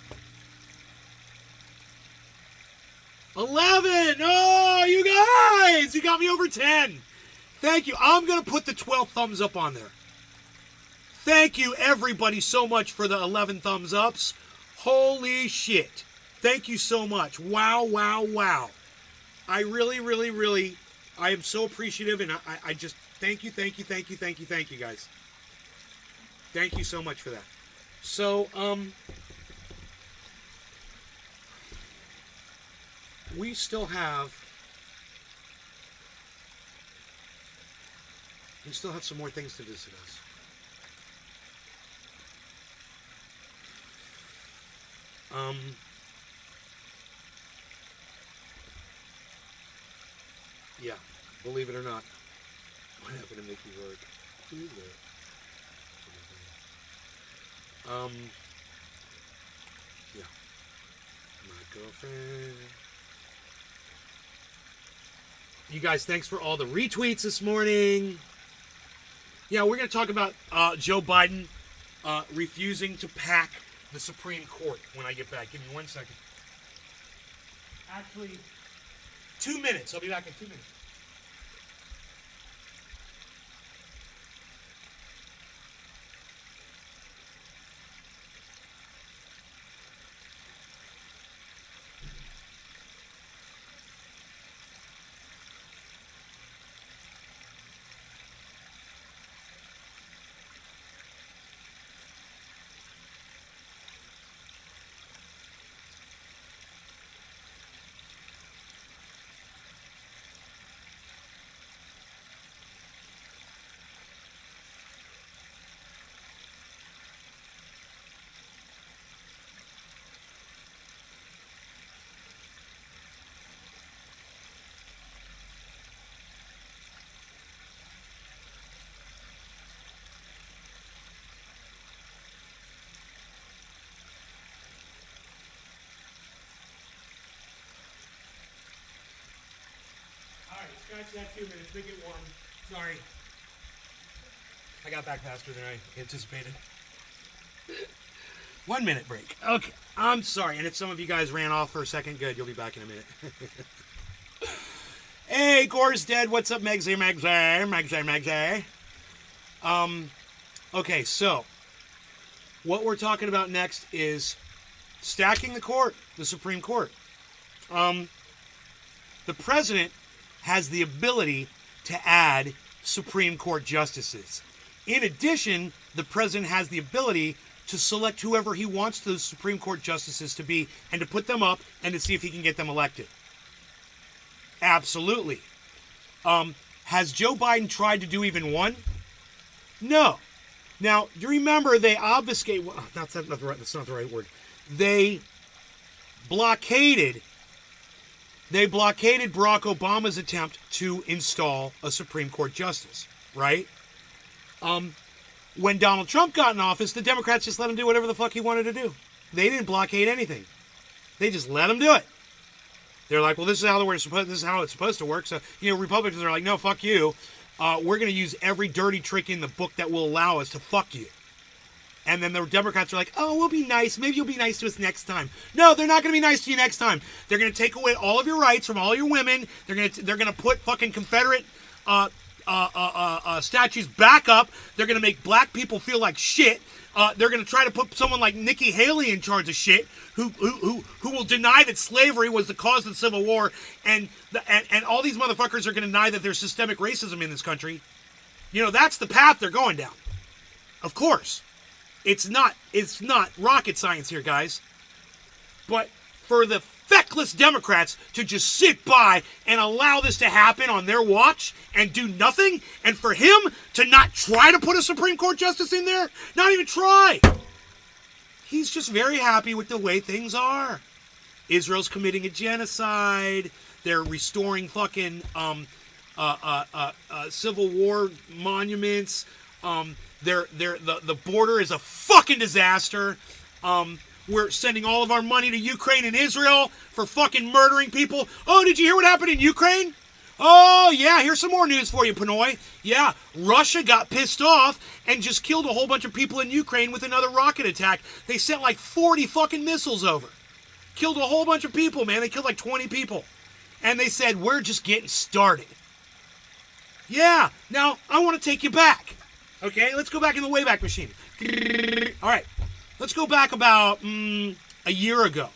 11! Oh, you guys! You got me over 10. Thank you. I'm going to put the 12 thumbs up on there. Thank you, everybody, so much for the 11 thumbs ups. Holy shit. Thank you so much. Wow, wow, wow. I really, really, really, I am so appreciative, and I just, thank you, thank you, thank you, thank you, thank you, guys. Thank you so much for that. So, we still have some more things to discuss. Yeah, believe it or not. What happened to Mickey Rourke? Who's that? Yeah. My girlfriend. You guys, thanks for all the retweets this morning. Yeah, we're going to talk about Joe Biden refusing to pack the Supreme Court when I get back. Give me 1 second. Actually, 2 minutes. I'll be back in 2 minutes. Scratch that 2 minutes, make it 1. Sorry. I got back faster than I anticipated. 1 minute break. Okay, I'm sorry. And if some of you guys ran off for a second, good, you'll be back in a minute. Hey, Gore's dead. What's up, Megsy? Okay, so what we're talking about next is stacking the court, the Supreme Court. The president has the ability to add Supreme Court justices. In addition, the president has the ability to select whoever he wants those Supreme Court justices to be and to put them up and to see if he can get them elected. Absolutely. Has Joe Biden tried to do even one? No. Now, you remember they obfuscate... Well, that's not the right word. They blockaded Barack Obama's attempt to install a Supreme Court justice, right? When Donald Trump got in office, the Democrats just let him do whatever the fuck he wanted to do. They didn't blockade anything. They just let him do it. They're like, well, this is how it's supposed to work. So, Republicans are like, no, fuck you. We're going to use every dirty trick in the book that will allow us to fuck you. And then the Democrats are like, oh, we'll be nice. Maybe you'll be nice to us next time. No, they're not going to be nice to you next time. They're going to take away all of your rights from all your women. They're going to put fucking Confederate statues back up. They're going to make black people feel like shit. They're going to try to put someone like Nikki Haley in charge of shit, who will deny that slavery was the cause of the Civil War, and all these motherfuckers are going to deny that there's systemic racism in this country. That's the path they're going down. Of course. It's not rocket science here, guys. But for the feckless Democrats to just sit by and allow this to happen on their watch and do nothing, and for him to not try to put a Supreme Court justice in there, not even try. He's just very happy with the way things are. Israel's committing a genocide. They're restoring fucking Civil War monuments. The border is a fucking disaster. We're sending all of our money to Ukraine and Israel for fucking murdering people. Oh, did you hear what happened in Ukraine? Oh, yeah, here's some more news for you, Pinoy. Yeah, Russia got pissed off and just killed a whole bunch of people in Ukraine with another rocket attack. They sent like 40 fucking missiles over. Killed a whole bunch of people, man. They killed like 20 people. And they said, we're just getting started. Yeah, now I want to take you back. Okay, let's go back in the Wayback Machine. All right, let's go back about a year ago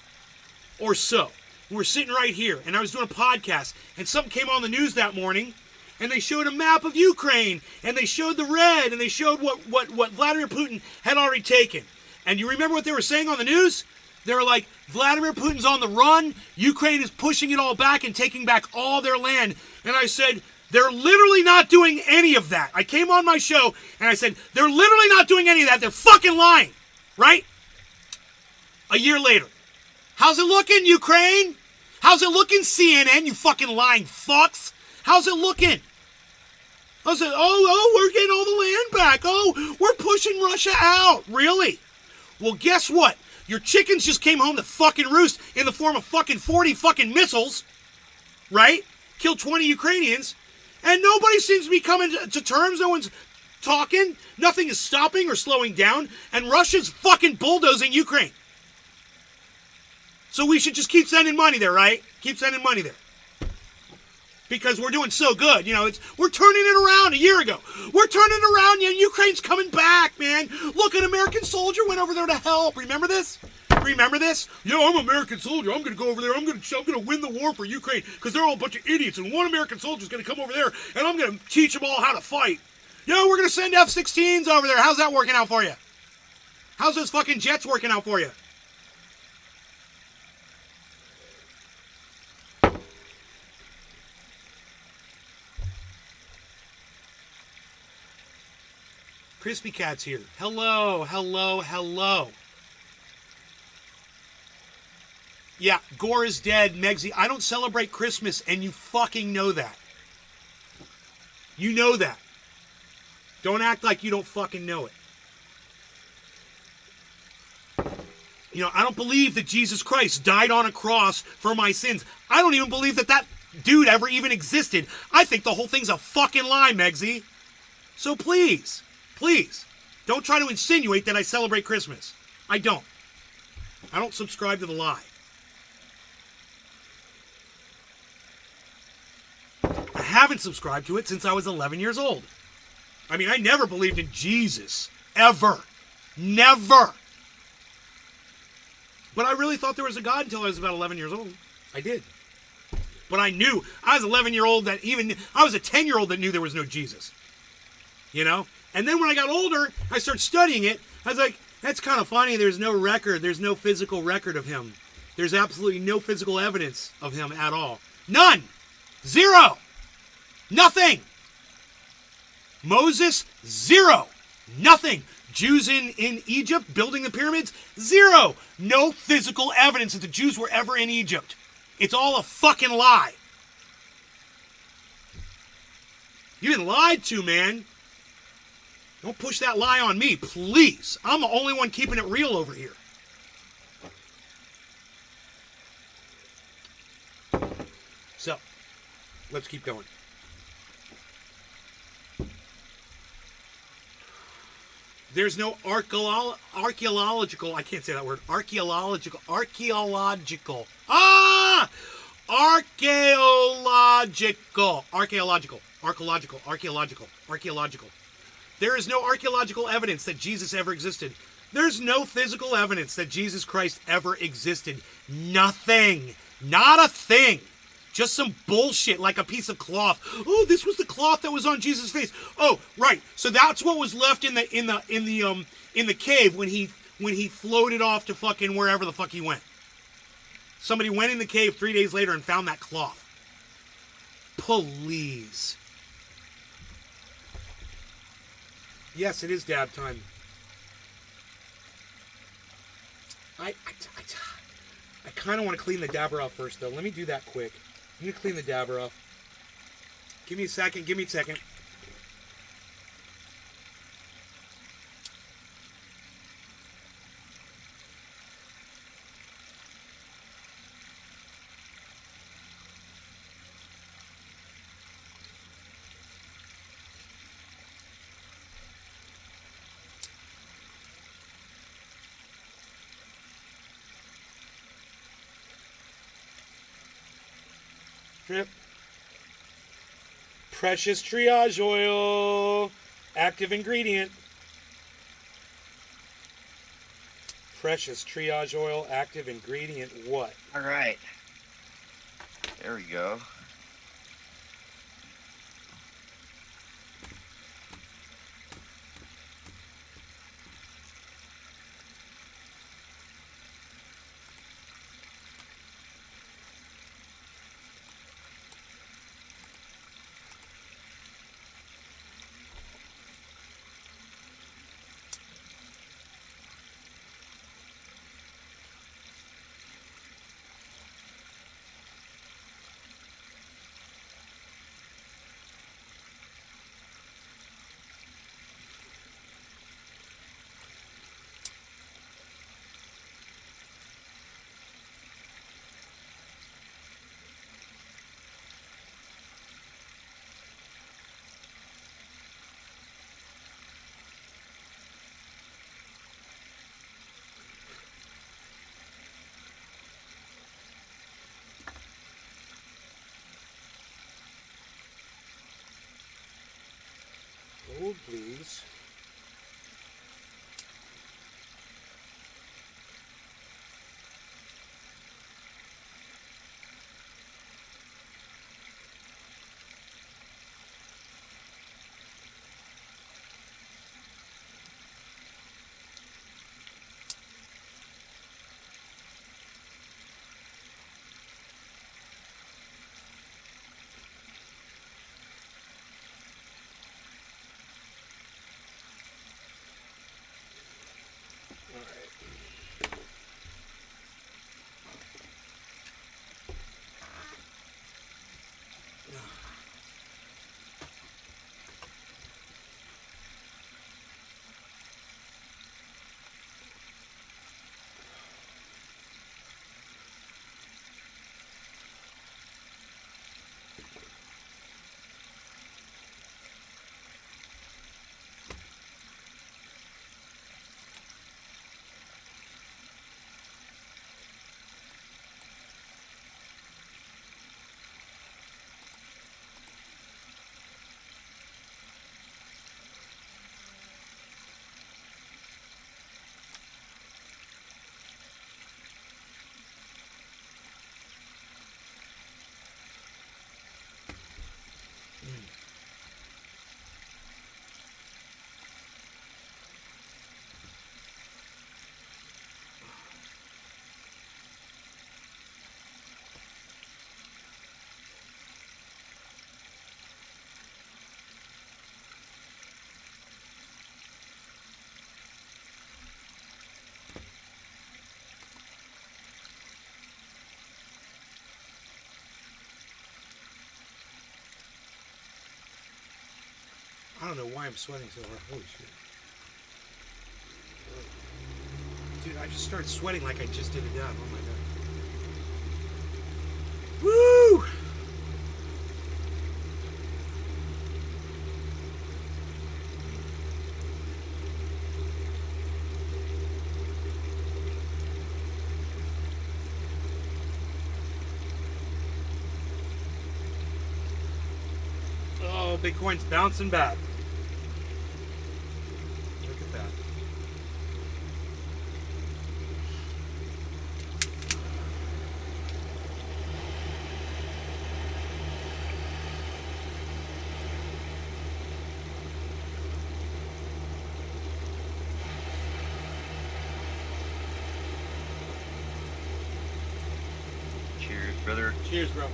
or so. We're sitting right here, and I was doing a podcast, and something came on the news that morning, and they showed a map of Ukraine, and they showed the red, and they showed what Vladimir Putin had already taken. And you remember what they were saying on the news? They were like, Vladimir Putin's on the run, Ukraine is pushing it all back and taking back all their land. And I said, they're literally not doing any of that. I came on my show and I said, they're literally not doing any of that. They're fucking lying. Right? A year later. How's it looking, Ukraine? How's it looking, CNN, you fucking lying fucks? How's it looking? I said, we're getting all the land back. Oh, we're pushing Russia out. Really? Well, guess what? Your chickens just came home to fucking roost in the form of fucking 40 fucking missiles. Right? Killed 20 Ukrainians. And nobody seems to be coming to terms. No one's talking. Nothing is stopping or slowing down. And Russia's fucking bulldozing Ukraine. So we should just keep sending money there, right? Keep sending money there. Because we're doing so good. We're turning it around a year ago. We're turning it around. Ukraine's coming back, man. Look, an American soldier went over there to help. Remember this? Remember this? Yeah, I'm an American soldier. I'm going to go over there. I'm going to win the war for Ukraine because they're all a bunch of idiots. And one American soldier is going to come over there, and I'm going to teach them all how to fight. Yeah, we're going to send F-16s over there. How's that working out for you? How's those fucking jets working out for you? Crispy Cat's here. Hello, hello, hello. Yeah, Gore is dead, Megsy. I don't celebrate Christmas, and you fucking know that. You know that. Don't act like you don't fucking know it. I don't believe that Jesus Christ died on a cross for my sins. I don't even believe that dude ever even existed. I think the whole thing's a fucking lie, Megsy. So please, don't try to insinuate that I celebrate Christmas. I don't. I don't subscribe to the lie. I haven't subscribed to it since I was 11 years old. I mean, I never believed in Jesus. Ever. Never. But I really thought there was a God until I was about 11 years old. I did. But I knew. I was 11-year-old that even... I was a 10-year-old that knew there was no Jesus. You know? And then when I got older, I started studying it. I was like, that's kind of funny. There's no record. There's no physical record of him. There's absolutely no physical evidence of him at all. None. Zero. Nothing. Moses, zero. Nothing. Jews in Egypt building the pyramids, zero. No physical evidence that the Jews were ever in Egypt. It's all a fucking lie. You've been lied to, man. Don't push that lie on me, please. I'm the only one keeping it real over here. So, let's keep going. There's no archaeological, I can't say that word, archaeological, archaeological. There is no archaeological evidence that Jesus ever existed. There's no physical evidence that Jesus Christ ever existed. Nothing. Not a thing. Just some bullshit like a piece of cloth. Oh, this was the cloth that was on Jesus' face. Oh, right. So that's what was left in the cave when he floated off to fucking wherever the fuck he went. Somebody went in the cave 3 days later and found that cloth. Please. Yes, it is dab time. I kind of want to clean the dabber off first, though. Let me do that quick. I'm going to clean the dabber off. Give me a second. Give me a second. Drip. Precious triage oil. Active ingredient. Precious triage oil. Active ingredient. What? All right. There we go. Hold, please. don't know why I'm sweating so hard. Holy shit. Dude, I just started sweating like I just did it down. Oh my god. Woo! Oh, Bitcoin's bouncing back. Look at that. Cheers, brother. Cheers, bro.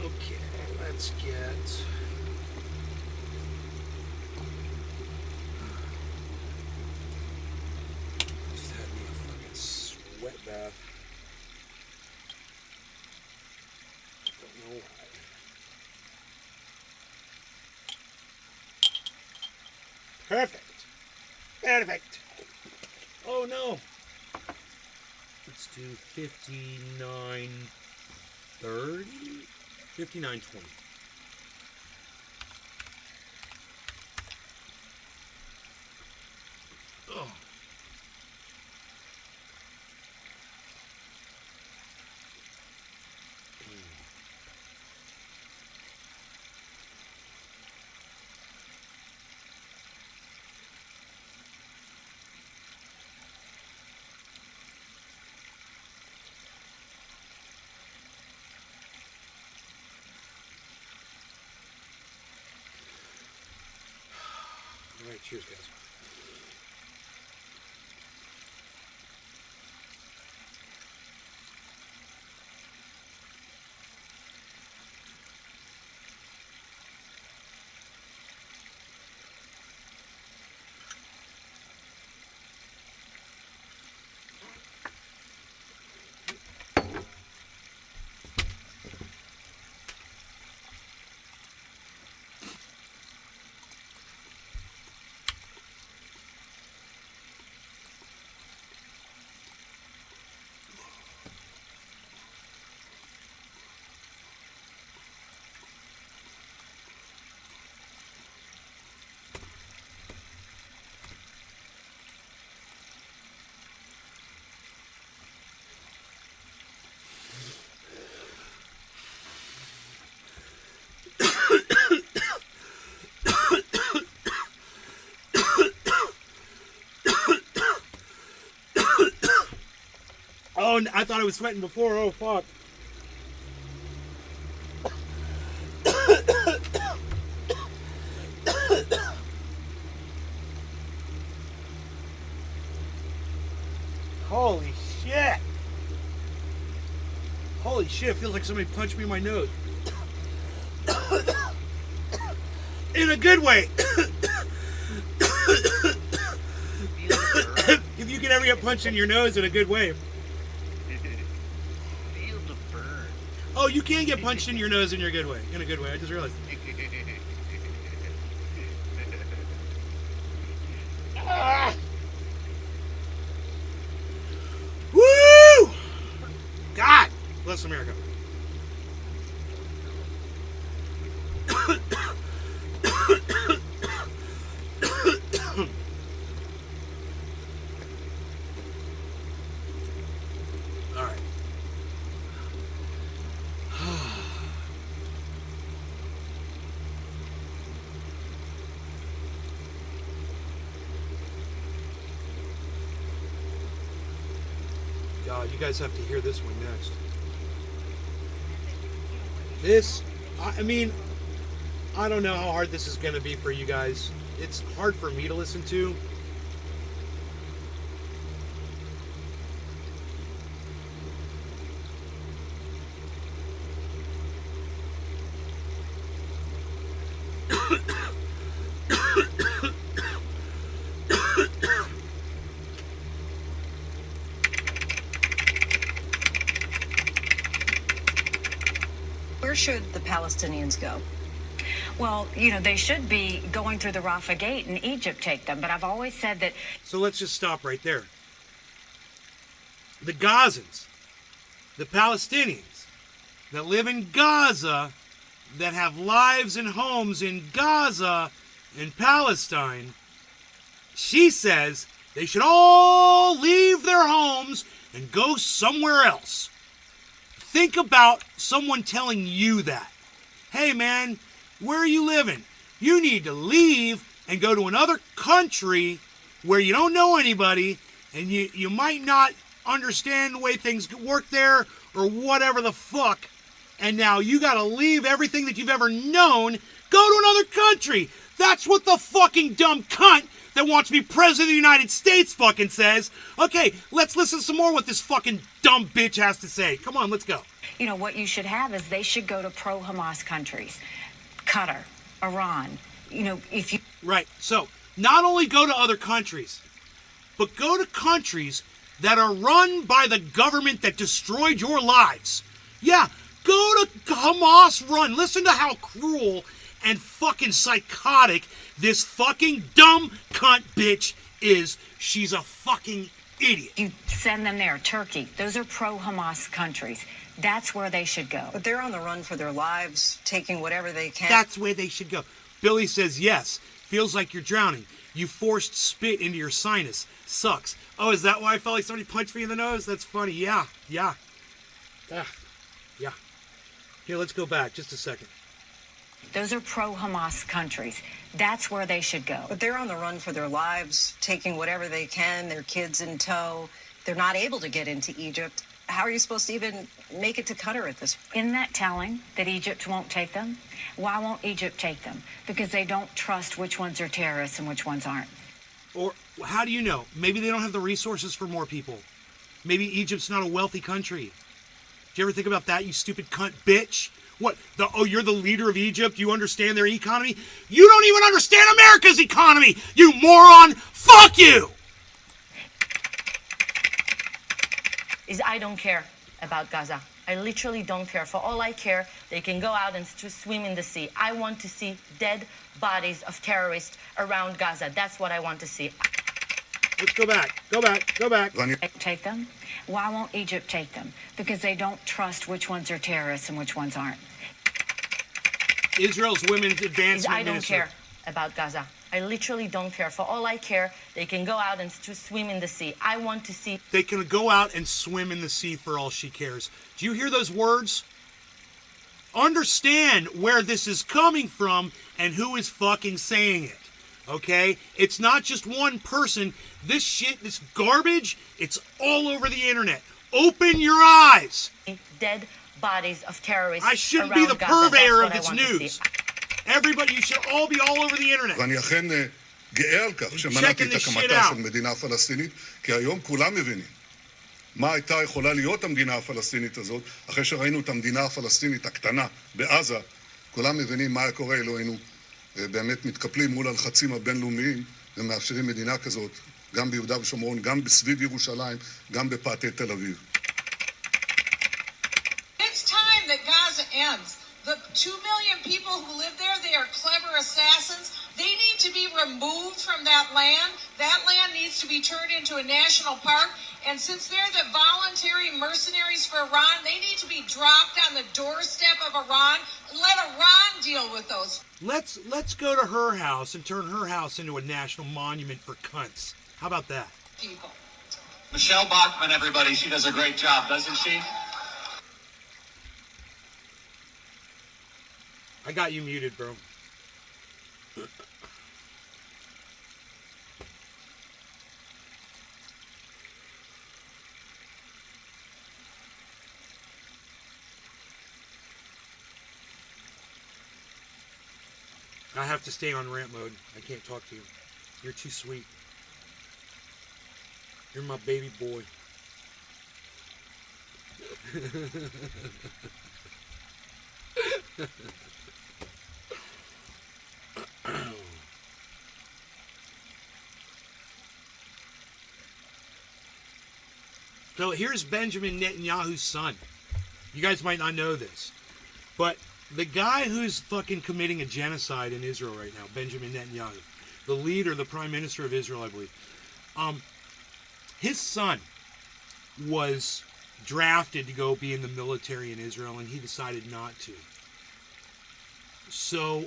Okay, let's get... Just had me a fucking sweat bath. Don't know why. Perfect. Perfect. Oh no. Let's do 59.30. 59.20. Oh. All right, cheers, guys. Oh, I thought I was sweating before. Oh, fuck. Holy shit. Holy shit, it feels like somebody punched me in my nose. In a good way. If you can ever get punched in your nose in a good way. Feel the burn. Oh, you can get punched in your nose in a good way. In a good way. I just realized. Ah! Woo! God bless America. All right. God, you guys have to hear this one next. This, I mean, I don't know how hard this is going to be for you guys. It's hard for me to listen to. Where should the Palestinians go? Well, you know, they should be going through the Rafah Gate and Egypt take them, but I've always said that... So let's just stop right there. The Gazans, the Palestinians that live in Gaza, that have lives and homes in Gaza and Palestine, she says they should all leave their homes and go somewhere else. Think about someone telling you that. Hey man, where are you living? You need to leave and go to another country where you don't know anybody and you might not understand the way things work there or whatever the fuck. And now you gotta leave everything that you've ever known, go to another country. That's what the fucking dumb cunt that wants to be president of the United States fucking says. Okay, let's listen some more what this fucking dumb bitch has to say. Come on, let's go. You know, what you should have is they should go to pro-Hamas countries. Qatar, Iran, you know, if you... Right, so not only go to other countries, but go to countries that are run by the government that destroyed your lives. Yeah, go to Hamas run. Listen to how cruel and fucking psychotic this fucking dumb cunt bitch is. She's a fucking idiot. You send them there. Turkey, those are pro-Hamas countries. That's where they should go. But they're on the run for their lives, taking whatever they can. That's where they should go. Billy says yes. Feels like you're drowning. You forced spit into your sinus. Sucks. Oh, is that why I felt like somebody punched me in the nose? That's funny. Yeah. Yeah. Here, let's go back just a second. Those are pro-Hamas countries. That's where they should go. But they're on the run for their lives, taking whatever they can, their kids in tow. They're not able to get into Egypt. How are you supposed to even make it to Qatar at this point? Isn't that telling that Egypt won't take them? Why won't Egypt take them? Because they don't trust which ones are terrorists and which ones aren't. Or how do you know? Maybe they don't have the resources for more people. Maybe Egypt's not a wealthy country. Do you ever think about that, you stupid cunt bitch? What? You're the leader of Egypt? You understand their economy? You don't even understand America's economy, you moron! Fuck you! I don't care about Gaza. I literally don't care. For all I care, they can go out and swim in the sea. I want to see dead bodies of terrorists around Gaza. That's what I want to see. Let's go back. Go back. Take them? Why won't Egypt take them? Because they don't trust which ones are terrorists and which ones aren't. Israel's Women's Advancement I don't Minister. care about Gaza. I literally don't care. For all I care, they can go out and swim in the sea. I want to see... They can go out and swim in the sea for all she cares. Do you hear those words? Understand where this is coming from and who is fucking saying it. Okay? It's not just one person. This shit, this garbage, it's all over the internet. Open your eyes. Dead bodies of terrorists. I shouldn't be the Gaza. purveyor of That's this what I want to news. see. Everybody, you should all be all over the internet. ואני אכן גאה על כך שמנעתי את הקמתה של מדינה פלסטינית, כי היום כולם מבינים מה הייתה יכולה להיות המדינה הפלסטינית הזאת, אחרי שראינו את המדינה הפלסטינית הקטנה בעזה, כולם מבינים מה היה קורה, אלו היינו באמת מתקפלים מול הלחצים הבינלאומיים ומאפשרים מדינה כזאת, גם ביהודה ושומרון, גם בסביב ירושלים, גם בפאתי תל אביב. It's time that God guns. The 2 million people who live there, they are clever assassins. They need to be removed from that land. That land needs to be turned into a national park. And since they're the voluntary mercenaries for Iran, they need to be dropped on the doorstep of Iran. Let Iran deal with those. Let's go to her house and turn her house into a national monument for cunts. How about that? People. Michelle Bachmann, everybody, she does a great job, doesn't she? I got you muted, bro. I have to stay on rant mode. I can't talk to you. You're too sweet. You're my baby boy. So here's Benjamin Netanyahu's son. You guys might not know this, but the guy who's fucking committing a genocide in Israel right now, Benjamin Netanyahu, the leader, the prime minister of Israel, I believe, his son was drafted to go be in the military in Israel, and he decided not to. So,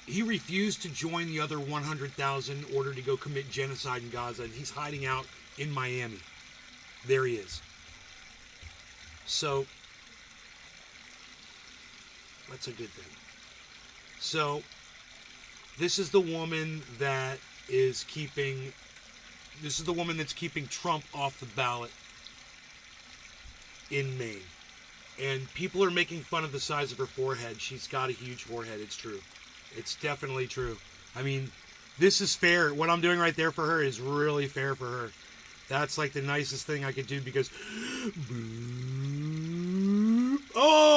he refused to join the other 100,000 in order to go commit genocide in Gaza, and he's hiding out in Miami. There he is. So, that's a good thing. So, this is the woman that is keeping... This is the woman that's keeping Trump off the ballot in Maine. And people are making fun of the size of her forehead. She's got a huge forehead. It's true. It's definitely true. I mean, this is fair. What I'm doing right there for her is really fair for her. That's like the nicest thing I could do because... Oh!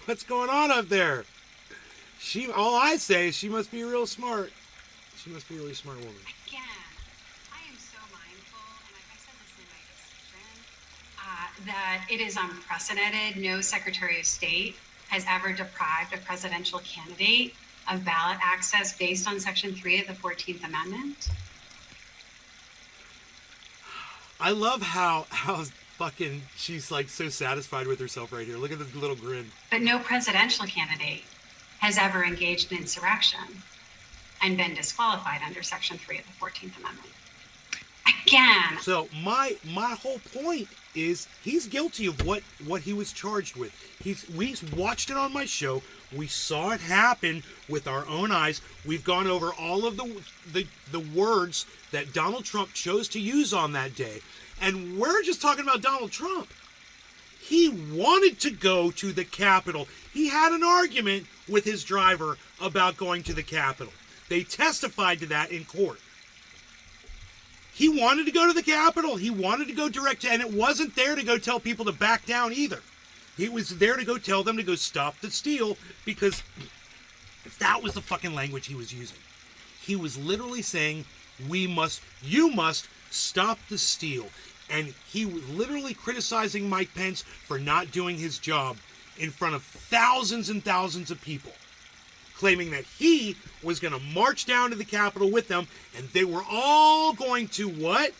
What's going on up there? All I say is she must be real smart. She must be a really smart woman. Again, I am so mindful, and I said this in my decision, that it is unprecedented. No Secretary of State has ever deprived a presidential candidate of ballot access based on Section 3 of the 14th Amendment. I love how fucking she's like so satisfied with herself right here. Look at the little grin. But no presidential candidate has ever engaged in insurrection and been disqualified under Section 3 of the 14th Amendment. Again. So my whole point is he's guilty of what he was charged with. We watched it on my show. We saw it happen with our own eyes. We've gone over all of the words that Donald Trump chose to use on that day. And we're just talking about Donald Trump. He wanted to go to the Capitol. He had an argument with his driver about going to the Capitol. They testified to that in court. He wanted to go to the Capitol. He wanted to go direct, and it wasn't there to go tell people to back down either. He was there to go tell them to go stop the steal, because that was the fucking language he was using. He was literally saying, you must stop the steal. And he was literally criticizing Mike Pence for not doing his job in front of thousands and thousands of people, claiming that he was going to march down to the Capitol with them, and they were all going to what?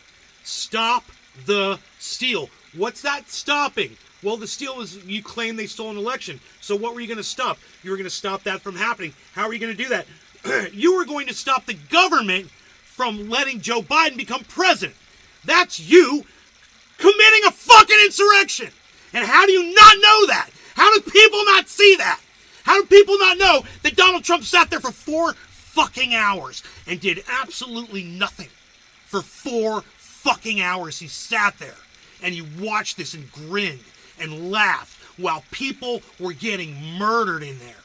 Stop the steal. What's that stopping? Well, the steal was, you claim they stole an election. So what were you going to stop? You were going to stop that from happening. How are you going to do that? You were going to stop the government from letting Joe Biden become president. That's you committing a fucking insurrection. And how do you not know that? How do people not see that? How do people not know that Donald Trump sat there for 4 fucking hours and did absolutely nothing? For 4 fucking hours he sat there and you watched this and grinned and laughed while people were getting murdered in there.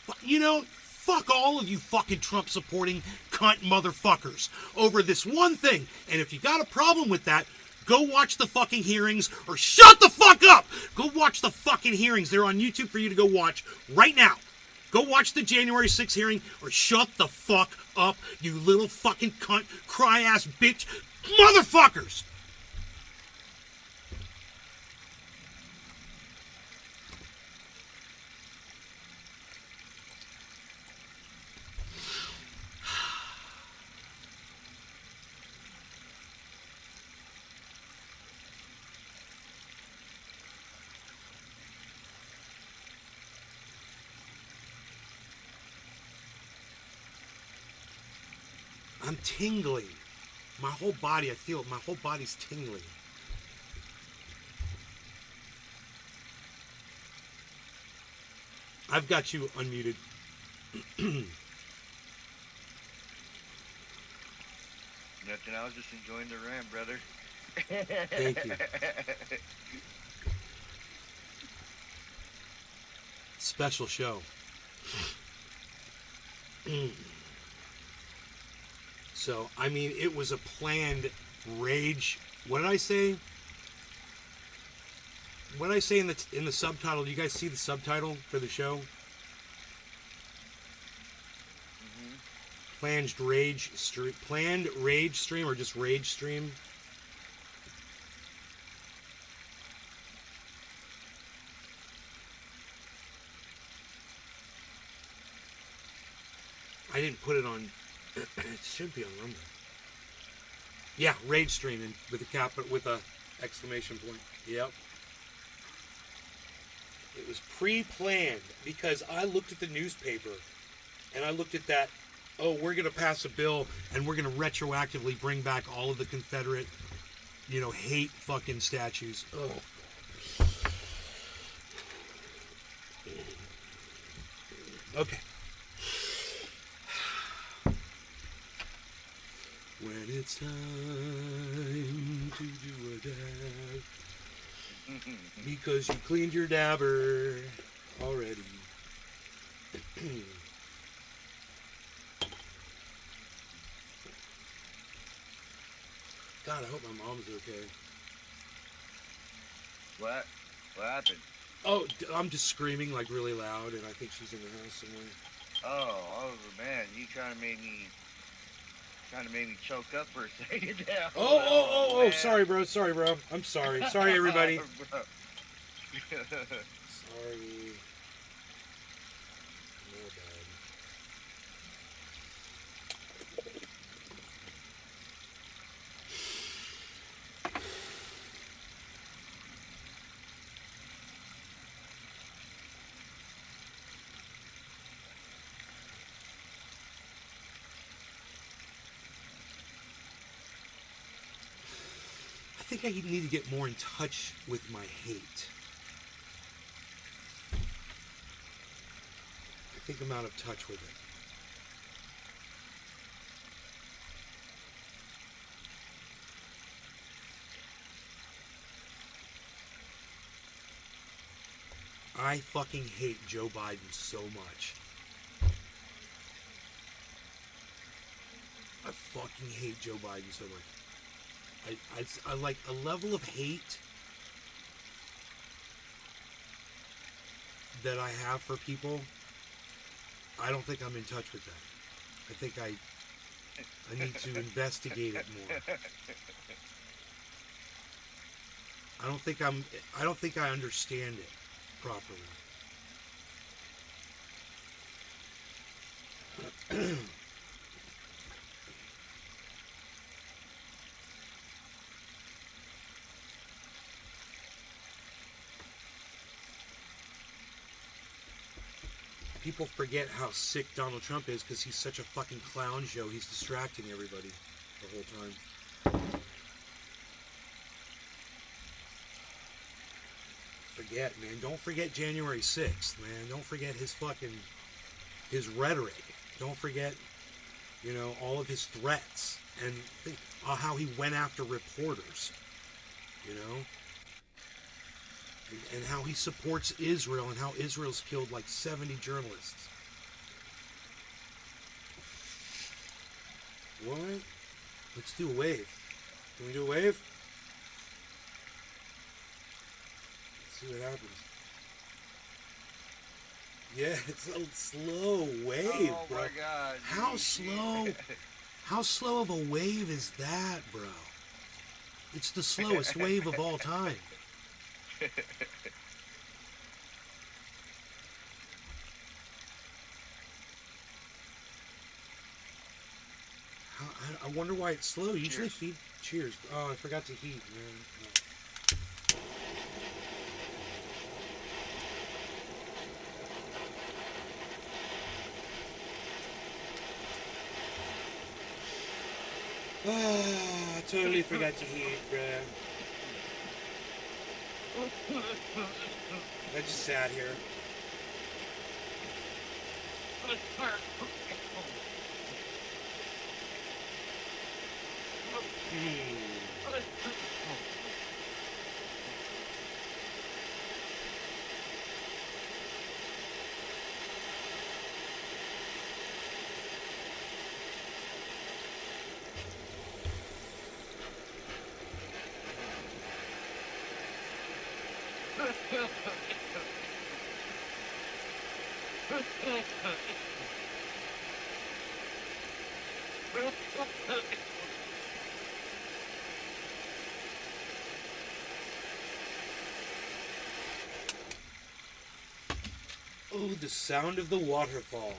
But, you know, fuck all of you fucking Trump supporting cunt motherfuckers over this one thing. And if you got a problem with that, go watch the fucking hearings or shut the fuck up. Go watch the fucking hearings. They're on YouTube for you to go watch right now. Go watch the January 6th hearing or shut the fuck up, you little fucking cunt, cry-ass bitch motherfuckers. I'm tingling. My whole body, I feel it. My whole body's tingling. I've got you unmuted. Nothing. I was just enjoying the rant, brother. Thank you. Special show. So, I mean, it was a planned rage. What did I say? What did I say in the subtitle? Do you guys see the subtitle for the show? Mm-hmm. Planned rage stream, or just rage stream? I didn't put it on. It should be on Rumble. Yeah, rage streaming with a exclamation point. Yep. It was pre-planned because I looked at the newspaper and I looked at that. Oh, we're gonna pass a bill and we're gonna retroactively bring back all of the Confederate, hate fucking statues. Oh. Okay. When it's time to do a dab, because you cleaned your dabber already. God, I hope my mom's okay. What? What happened? Oh, I'm just screaming like really loud, and I think she's in the house somewhere. Oh man, you trying to make me choke up for a second there. Oh, sorry, bro. I'm sorry. Sorry, everybody. Bro. Sorry. Oh, God. I think I need to get more in touch with my hate. I think I'm out of touch with it. I fucking hate Joe Biden so much. I fucking hate Joe Biden so much. I like a level of hate that I have for people. I don't think I'm in touch with that. I think I need to investigate it more. I don't think I understand it properly. People forget how sick Donald Trump is because he's such a fucking clown show. He's distracting everybody the whole time. Forget, man. Don't forget January 6th, man. Don't forget his rhetoric. Don't forget, all of his threats and how he went after reporters, and how he supports Israel and how Israel's killed like 70 journalists. What? Let's do a wave. Can we do a wave? Let's see what happens. Yeah, it's a slow wave, oh bro. My God, How slow of a wave is that, bro? It's the slowest wave of all time. I wonder why it's slow. Usually feed. Cheers. Oh, I forgot to heat, man. I totally forgot to eat, bruh. I just sat here. Oh, the sound of the waterfall.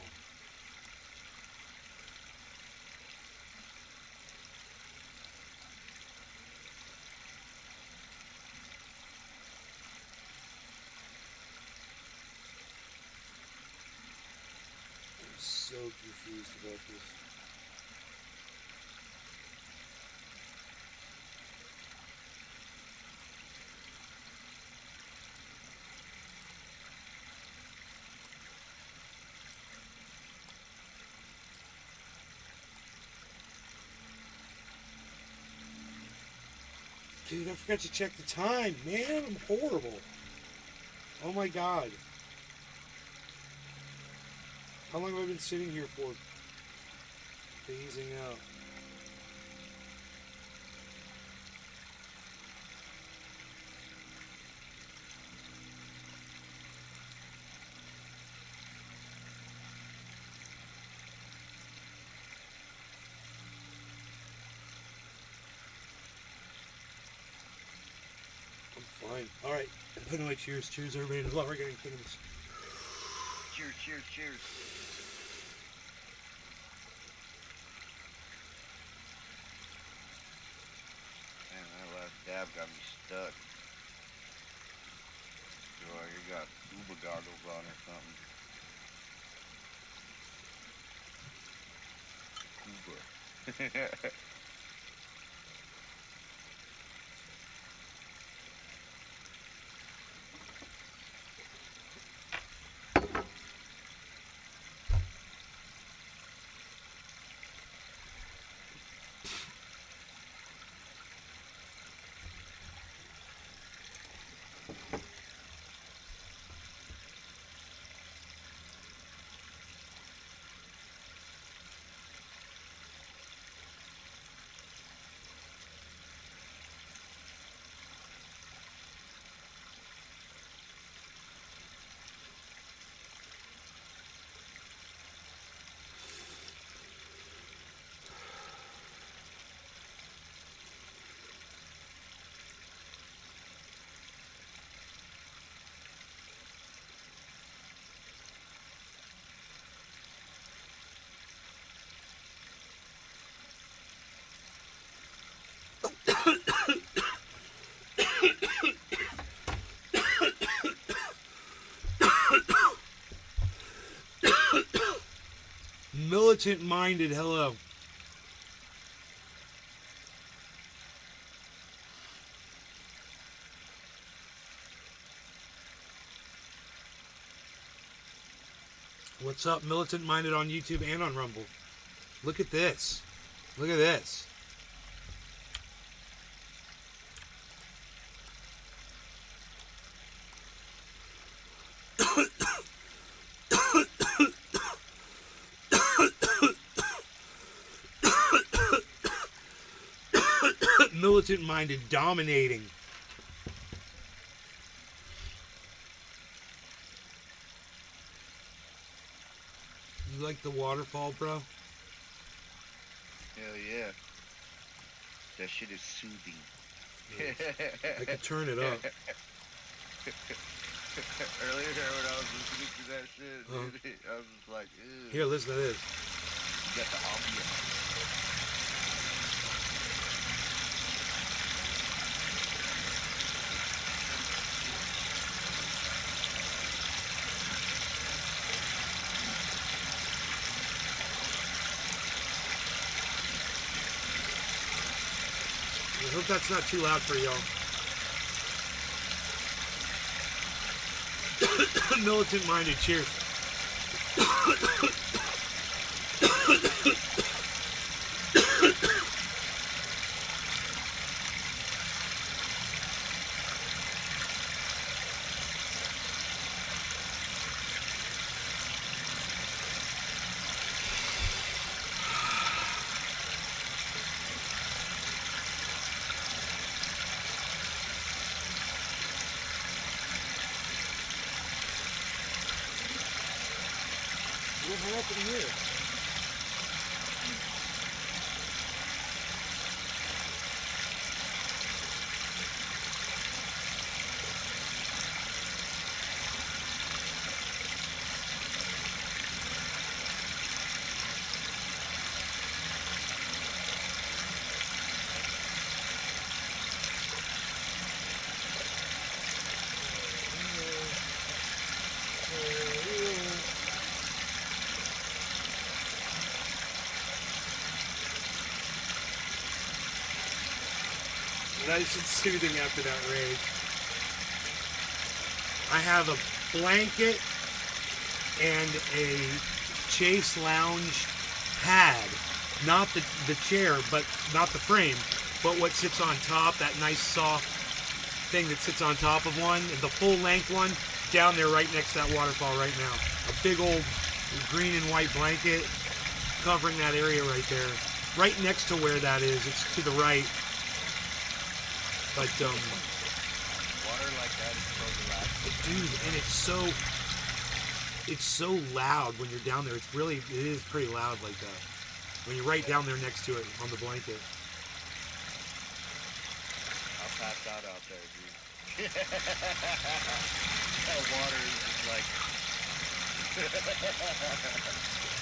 I'm so confused about this. Dude, I forgot to check the time. Man, I'm horrible. Oh my god. How long have I been sitting here for? Phasing out. I'm fine. Alright, I'm putting away cheers. Cheers, everybody in the Law Regulating Kingdoms. Cheers, cheers, cheers. Man, that last dab got me stuck. Joy, you got scuba goggles on or something. Scuba. Militant-minded, hello. What's up, Militant-minded on YouTube and on Rumble? Look at this. Look at this. Militant-minded, dominating. You like the waterfall, bro? Hell yeah. That shit is soothing. Yes. I could turn it up. Earlier when I was listening to that shit, dude, I was just like, ew. Here, listen to this. You got the ambiance. I hope that's not too loud for y'all. Militant-minded, cheers. What happened here? Nice and soothing after that rage. I have a blanket and a Chase Lounge pad. Not the chair, but not the frame, but what sits on top, that nice soft thing that sits on top of one, the full length one, down there right next to that waterfall right now. A big old green and white blanket covering that area right there. Right next to where that is, it's to the right. But Water like that is so relaxing. dude, and it's so loud when you're down there. It is pretty loud like that. When you're right down there next to it on the blanket. I'll pass out there, dude. That water is just like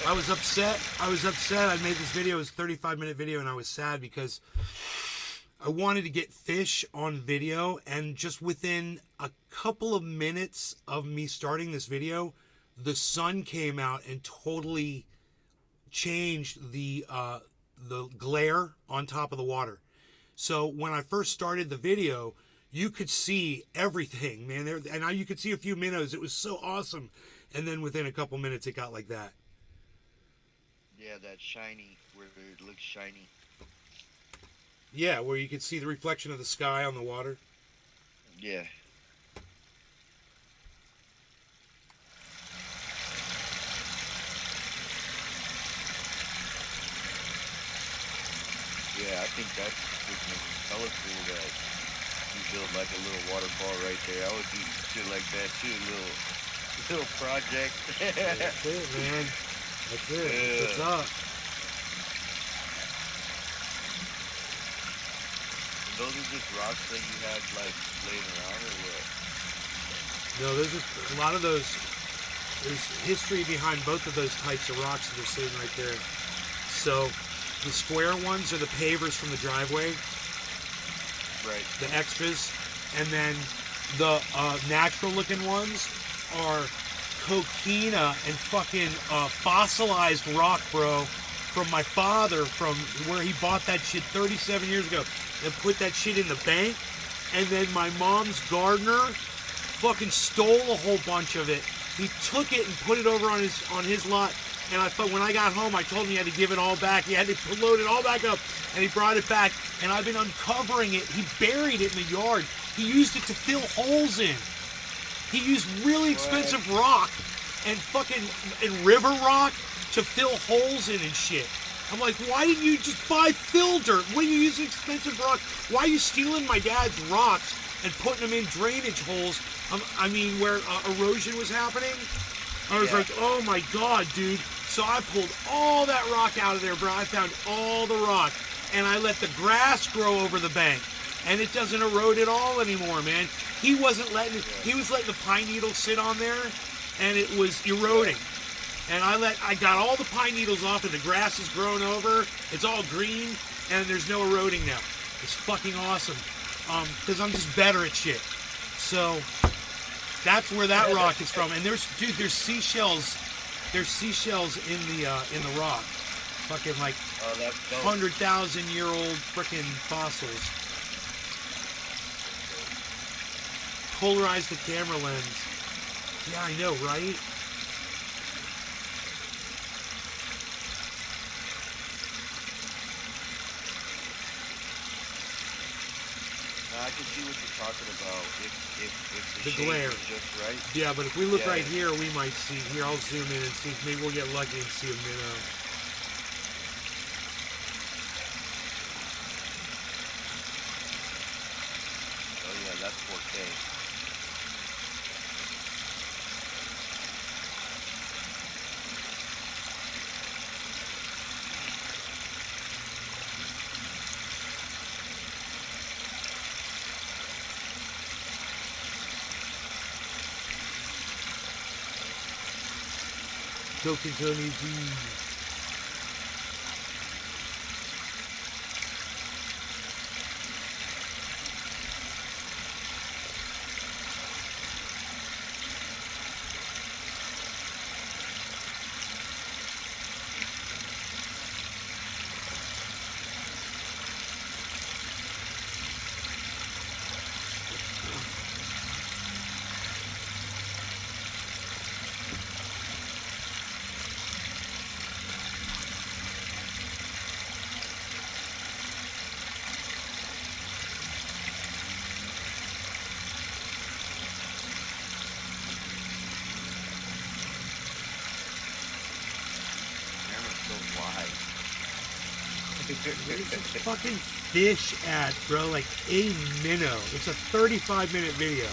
I was upset. I made this video. It was a 35-minute video, and I was sad because I wanted to get fish on video, and just within a couple of minutes of me starting this video, the sun came out and totally changed the glare on top of the water. So when I first started the video, you could see everything, man. And you could see a few minnows. It was so awesome. And then within a couple minutes, it got like that. yeah, that shiny where it looks shiny. Yeah, where you could see the reflection of the sky on the water. Yeah. Yeah, I think that's freaking colorful that you built like a little waterfall right there. I would do shit like that too, little project. That's it, man. That's it. That's what's up. And those are just rocks that you had like laying around or what? No, those are a lot of those. There's history behind both of those types of rocks that are sitting right there. So the square ones are the pavers from the driveway. Right. The extras. And then the natural looking ones are coquina and fucking fossilized rock, bro, from my father, from where he bought that shit 37 years ago and put that shit in the bank. And then my mom's gardener fucking stole a whole bunch of it. He took it and put it over on his lot. And I thought when I got home, I told him he had to give it all back. He had to load it all back up. And he brought it back. And I've been uncovering it. He buried it in the yard. He used it to fill holes in. He used really expensive rock and river rock to fill holes in and shit. I'm like, why didn't you just buy fill dirt? What are you using expensive rock? Why are you stealing my dad's rocks and putting them in drainage holes? I mean, where erosion was happening? I was like, oh my God, dude. So I pulled all that rock out of there, bro. I found all the rock. And I let the grass grow over the bank. And it doesn't erode at all anymore, man. He was letting the pine needles sit on there, and it was eroding. And I got all the pine needles off, and the grass is grown over. It's all green, and there's no eroding now. It's fucking awesome. Because I'm just better at shit. So that's where that rock is from. And there's seashells. There's seashells in the rock. Fucking like 100,000-year-old freaking fossils. polarize the camera lens. Yeah, I know, right? Now, I can see what you're talking about. If the The shade glare. is just right. Yeah, but if we look Yeah. right here, we might see. Here, I'll zoom in and see if maybe we'll get lucky and see a minnow. Oh yeah, that's 4K. Joking Tony G. Camera's so wide. Where's this fucking fish at, bro? Like a minnow. It's a 35-minute video.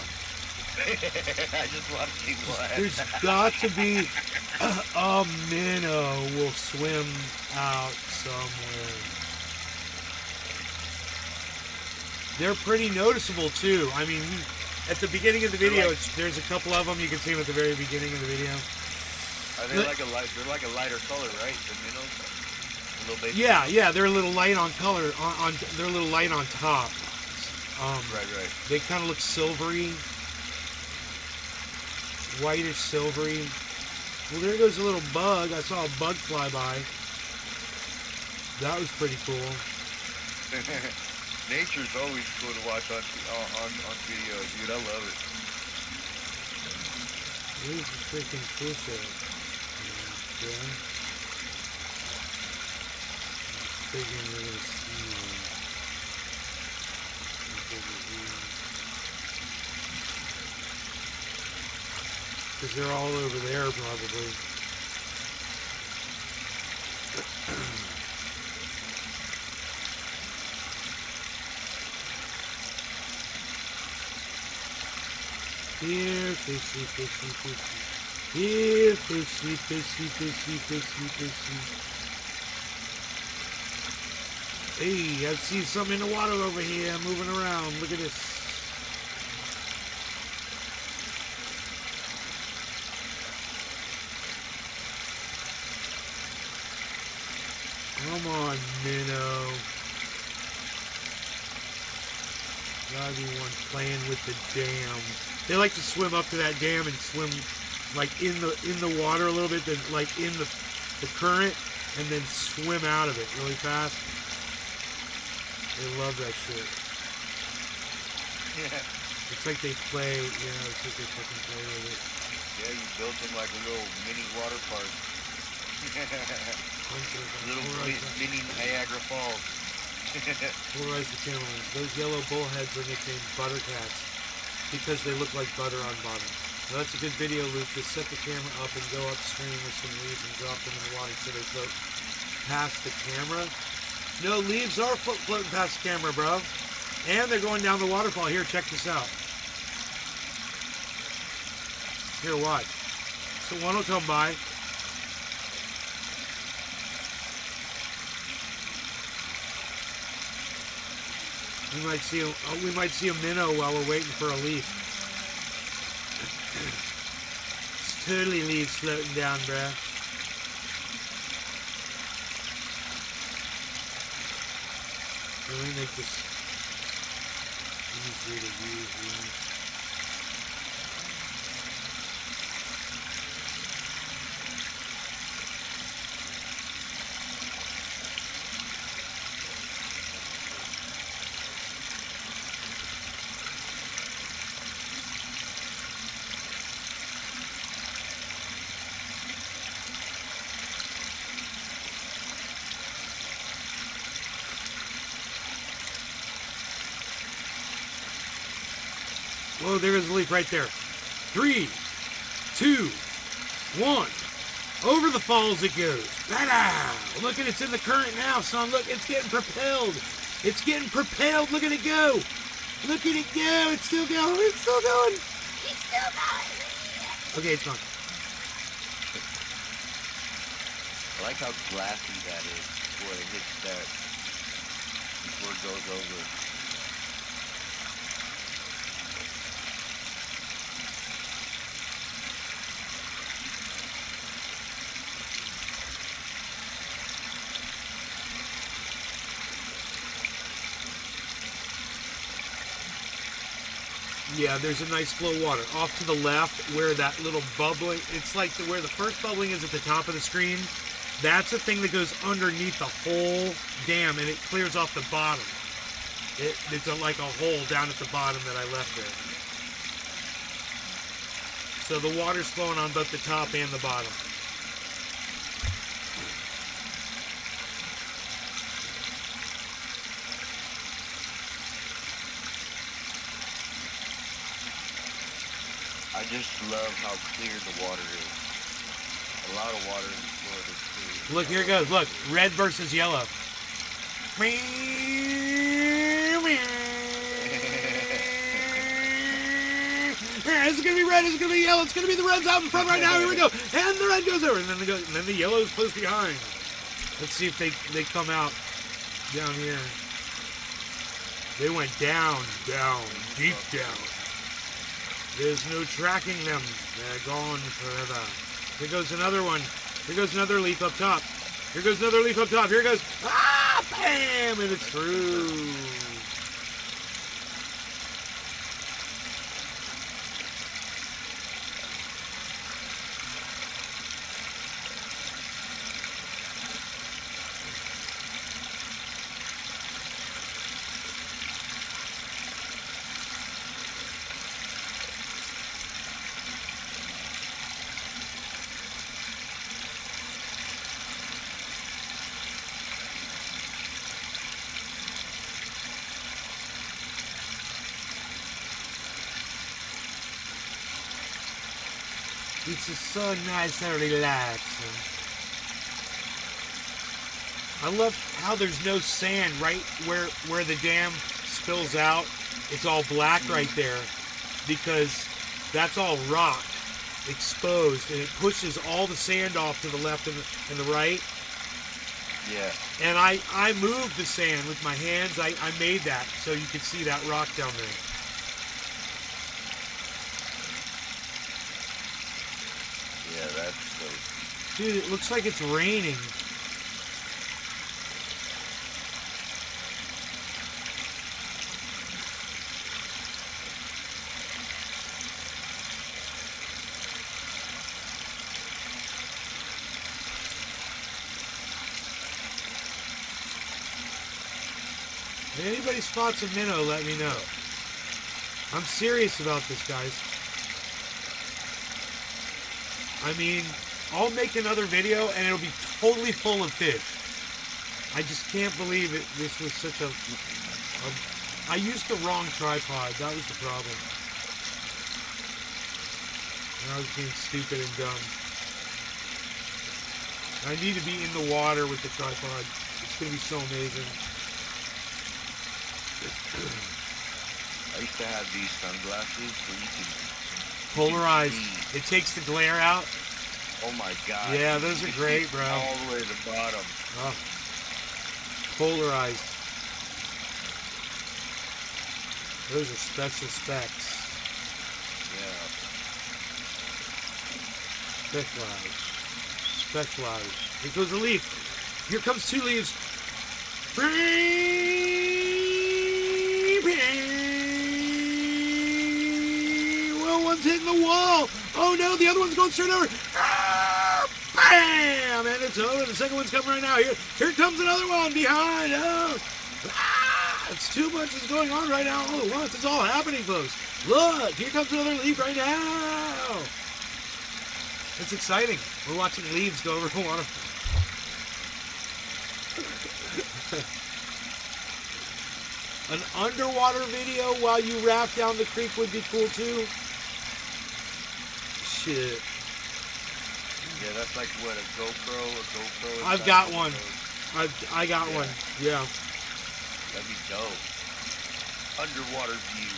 I just want to see what. There's got to be a minnow will swim out somewhere. They're pretty noticeable too. I mean, at the beginning of the video, there's a couple of them. You can see them at the very beginning of the video. Are they like a light? They're like a lighter color, right? The minnows. A little bit. Yeah, they're a little light on color. They're a little light on top. Right. They kind of look silvery, whitish silvery. Well, there goes a little bug. I saw a bug fly by. That was pretty cool. Nature's always cool to watch on video, dude. I love it. Where's the freaking fish at? Okay. Figuring we're gonna see one. Because they're all over there, probably. Here, fishy, fishy, fishy. Here, fishy, fishy, fishy, fishy, fishy. Hey, I see something in the water over here moving around. Look at this. Come on, minnow. Gotta be one playing with the dam. They like to swim up to that dam and swim like in the water a little bit, then like in the current, and then swim out of it really fast. They love that shit. Yeah. It's like they play, it's like they fucking play with it. Yeah, you built them like a little mini water park. Little mini Niagara Falls. Polarize the camera lens. Those yellow bullheads are nicknamed buttercats because they look like butter on bottom. Now that's a good video, Luke. Just set the camera up and go upstream with some leaves and drop them in the water so they float past the camera. No, leaves are floating past the camera, bro. And they're going down the waterfall. Here, check this out. Here, watch. So one will come by. We might see a minnow while we're waiting for a leaf. It's totally leaves floating down, bruh. Let me make this easier to use. Whoa, there is a leaf right there. 3, 2, 1. Over the falls it goes. Ta-da! Look at it's in the current now, son. Look, it's getting propelled. It's getting propelled. Look at it go. Look at it go. It's still going. It's still going. It's still going. Okay, it's gone. I like how glassy that is before it hits that, before it goes over. Yeah, there's a nice flow of water. Off to the left where that little bubbling, it's like where the first bubbling is at the top of the screen. That's a thing that goes underneath the whole dam and it clears off the bottom. It's like a hole down at the bottom that I left there. So the water's flowing on both the top and the bottom. I just love how clear the water is. A lot of water in Florida is clear. Look, here it goes. Look, red versus yellow. Is it gonna be red? Is it gonna be yellow? It's gonna be the red's out in front right now. Here we go. And the red goes over, and then the yellow is close behind. Let's see if they come out down here. They went down, deep down. There's no tracking them. They're gone forever. Here goes another one. Here goes another leaf up top. Here goes another leaf up top. Here it goes. Ah, bam! And it's through. It's so nice and relaxing. I love how there's no sand right where the dam spills out. It's all black right there because that's all rock exposed and it pushes all the sand off to the left and the right. Yeah. And I moved the sand with my hands. I made that so you could see that rock down there. Yeah, that's dope. Dude, it looks like it's raining. If anybody spots a minnow, let me know. I'm serious about this, guys. I mean, I'll make another video and it'll be totally full of fish. I just can't believe it. This was such a I used the wrong tripod. That was the problem. And I was being stupid and dumb. I need to be in the water with the tripod. It's going to be so amazing. I used to have these sunglasses so you can Polarized. It takes the glare out. Oh my god. Yeah, those are great, bro. All the way to the bottom. Oh. Polarized. Those are special specs. Yeah. Specialized. Specialized. Here goes a leaf. Here comes two leaves. Well, one's hitting the wall. Oh no, the other one's going straight over. Ah, bam! And it's over. The second one's coming right now. Here comes another one behind. Oh. Ah, it's too much is going on right now all at once. It's all happening, folks. Look, here comes another leaf right now. It's exciting. We're watching leaves go over the water. An underwater video while you raft down the creek would be cool too. Shit. Yeah, that's like what, a GoPro? I've got one. I got one. Yeah. That'd be dope. Underwater view.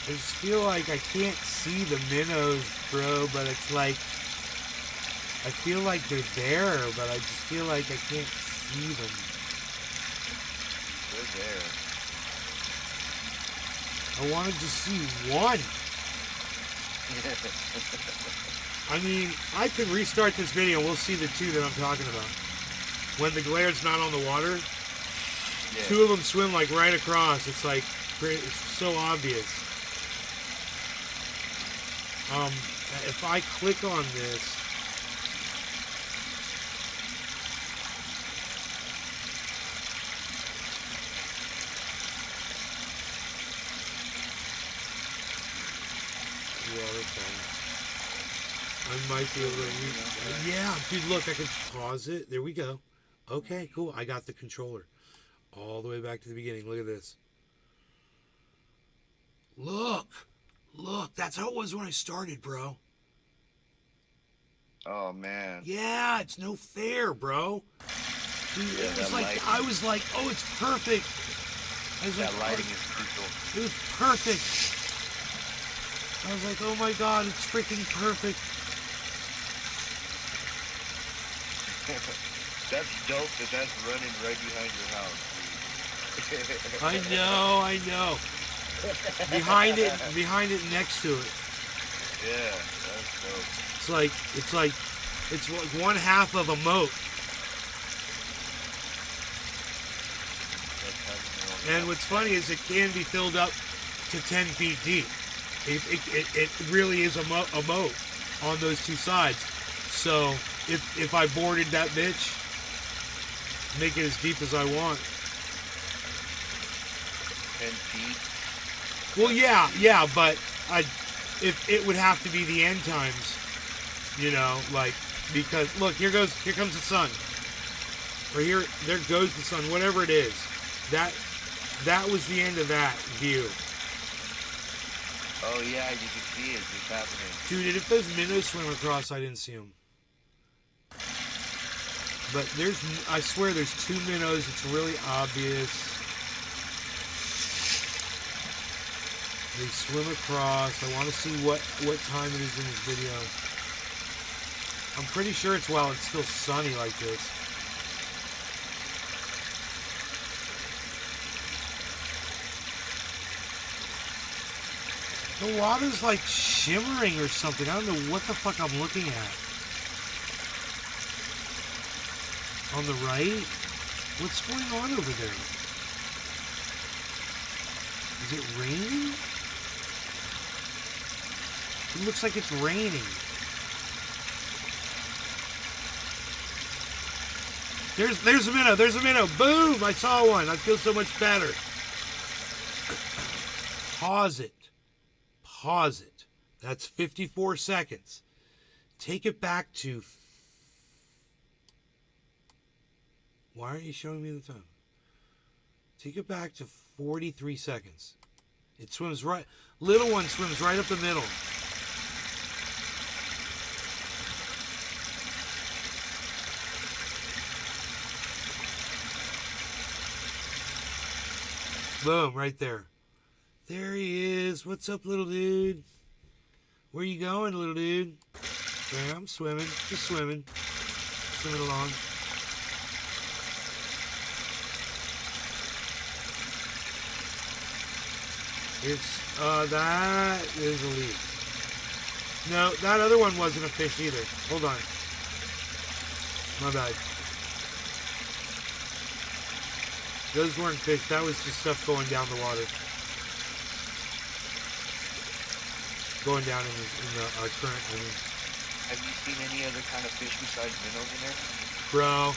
I just feel like I can't see the minnows, bro, but it's like, I feel like they're there, but I just feel like I can't see them. They're there. I wanted to see one. I mean, I could restart this video and we'll see the two that I'm talking about. When the glare's not on the water, two of them swim like right across. It's like, it's so obvious. If I click on this, I might be able to, yeah, dude, look, I can pause it. There we go. Okay, cool. I got the controller all the way back to the beginning. Look at this. Look, that's how it was when I started, bro. Oh, man. Yeah, it's no fair, bro. Dude, Yeah, it was like, I was like, oh, it's perfect. I was that like, lighting is crucial. it was perfect. I was like, oh my god, it's freaking perfect. That's dope that's running right behind your house, dude. I know. Behind it, next to it. Yeah, that's dope. It's like one half of a moat. And what's funny is it can be filled up to 10 feet deep. It really is a moat on those two sides. So if I boarded that bitch, make it as deep as I want. 10 feet. Well, yeah, but if it would have to be the end times, you know, like, because look, here comes the sun, or there goes the sun, whatever it is. That was the end of that view. Oh yeah, you can see it just happening. Dude, if those minnows swim across, I didn't see them. But I swear there's two minnows. It's really obvious. They swim across. I want to see what time it is in this video. I'm pretty sure it's while it's still sunny like this. The water's like shimmering or something. I don't know what the fuck I'm looking at. On the right? What's going on over there? Is it raining? It looks like it's raining. There's a minnow. There's a minnow. Boom! I saw one. I feel so much better. Pause it. Pause it. That's 54 seconds. Take it back to... Why aren't you showing me the time? Take it back to 43 seconds. It swims right... Little one swims right up the middle. Boom, right there. There he is. What's up, little dude? Where you going, little dude? There, I'm swimming. Just swimming. Swimming along. It's, that is a leaf. No, that other one wasn't a fish either. Hold on. My bad. Those weren't fish. That was just stuff going down the water. Going down in the current. I mean. Have you seen any other kind of fish besides minnows in there? Bro.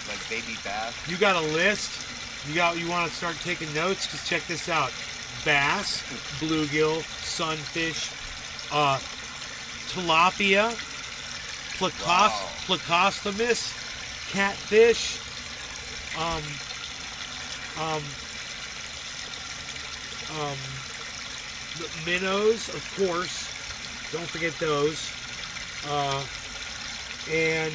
Like baby bass? You got a list? You want to start taking notes? Because check this out. Bass, bluegill, sunfish, tilapia, placostomus, catfish, minnows, of course. Don't forget those. And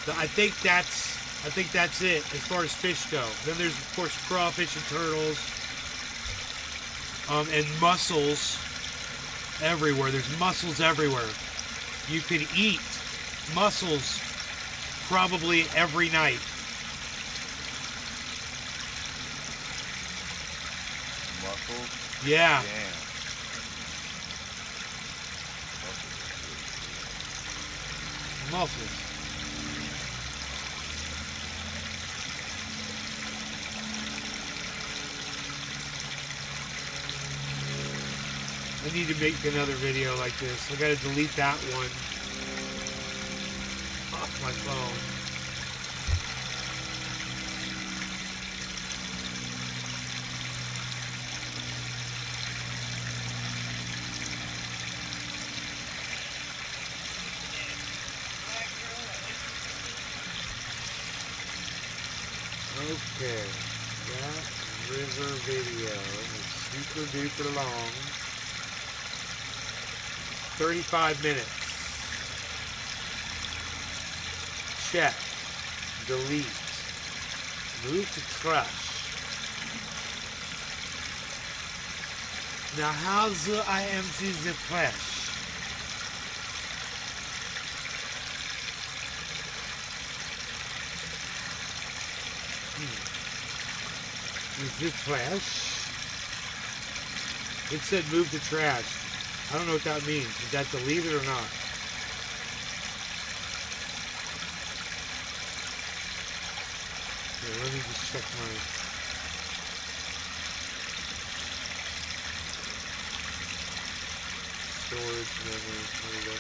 I think that's it as far as fish go. Then there's of course crawfish and turtles, and mussels everywhere. There's mussels everywhere. You could eat mussels probably every night. Mussels? Yeah. Damn. Mussels. I need to make another video like this. I gotta delete that one off my phone. Okay, that river video is super duper long. 35 minutes. Check. Delete. Move to trash. Now how do I empty the trash? Is this trash? It said move to trash. I don't know what that means. Is that deleted or not? Here, let me just check my... storage memory. There we go.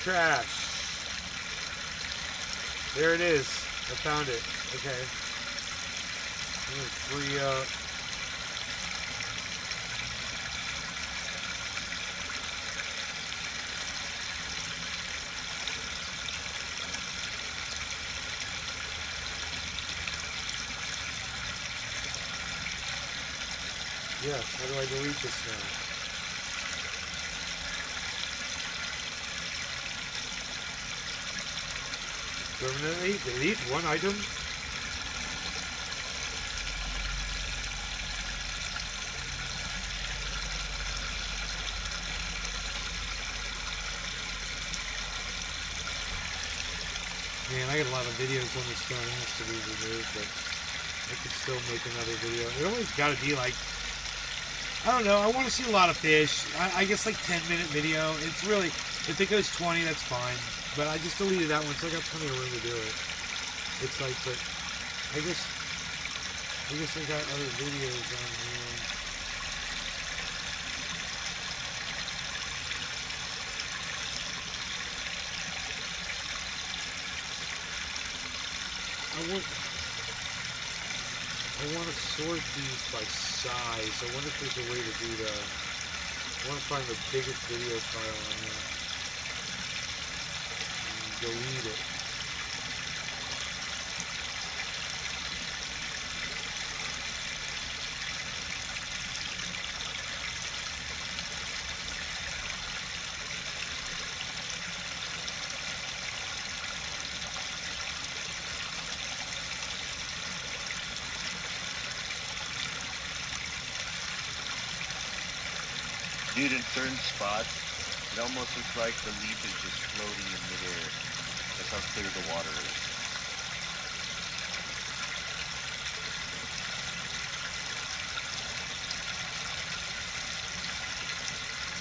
Trash. There it is. I found it. Okay. I'm gonna free up. Yes, how do I delete this now? Permanently delete one item. Man, I got a lot of videos on this phone. It has to be removed, but I could still make another video. It always got to be like, I don't know. I want to see a lot of fish. I guess like 10-minute video. It's really, if it goes 20, that's fine. But I just deleted that one, so I got plenty of room to do it. It's like, but I guess I got other videos on here. I want to sort these by size. I wonder if there's a way to do that. I want to find the biggest video file on here. Delete it. Dude, in certain spots, it almost looks like the leaf is just floating in midair. That's how clear the water is.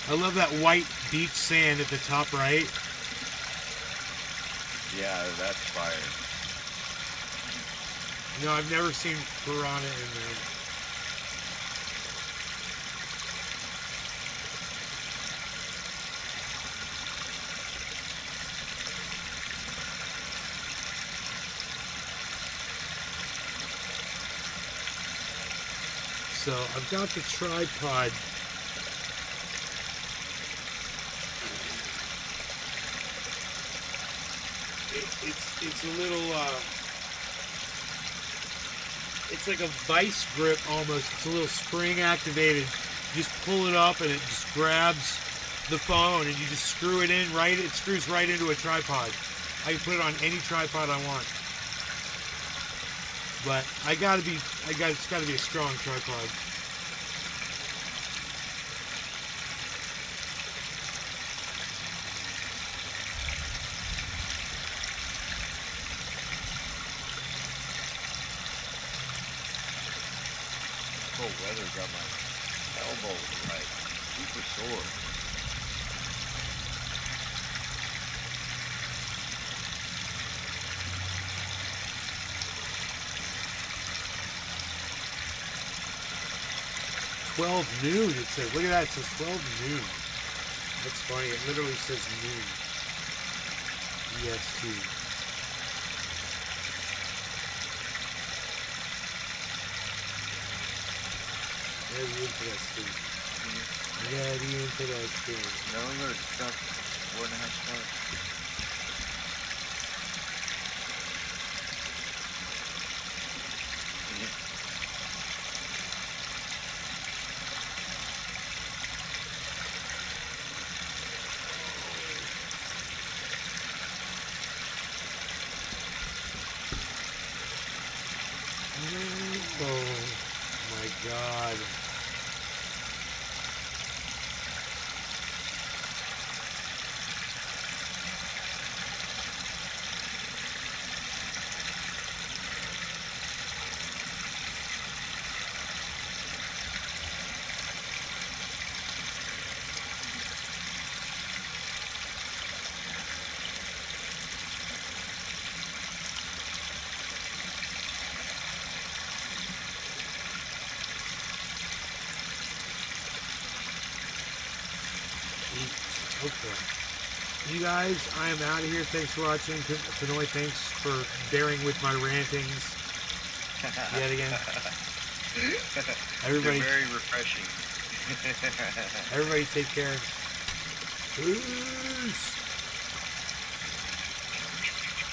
I love that white beach sand at the top right. Yeah, that's fire. You know, I've never seen piranha in there. So I've got the tripod. It's a little it's like a vice grip almost. It's a little spring activated. You just pull it up and it just grabs the phone and you just screw it in right. It screws right into a tripod. I can put it on any tripod I want. But it's got to be a strong tripod. Cold weather got my elbows like super sore. Noon, it says. Look at that, it says 12 noon. That's funny, it literally says noon. EST. Very interesting. Very interesting. Now we're going to stop 4.5 stars. Oh my God. Okay. You guys, I am out of here. Thanks for watching. Pinoy, thanks for bearing with my rantings yet again. Everybody, they're very refreshing. everybody take care. Peace.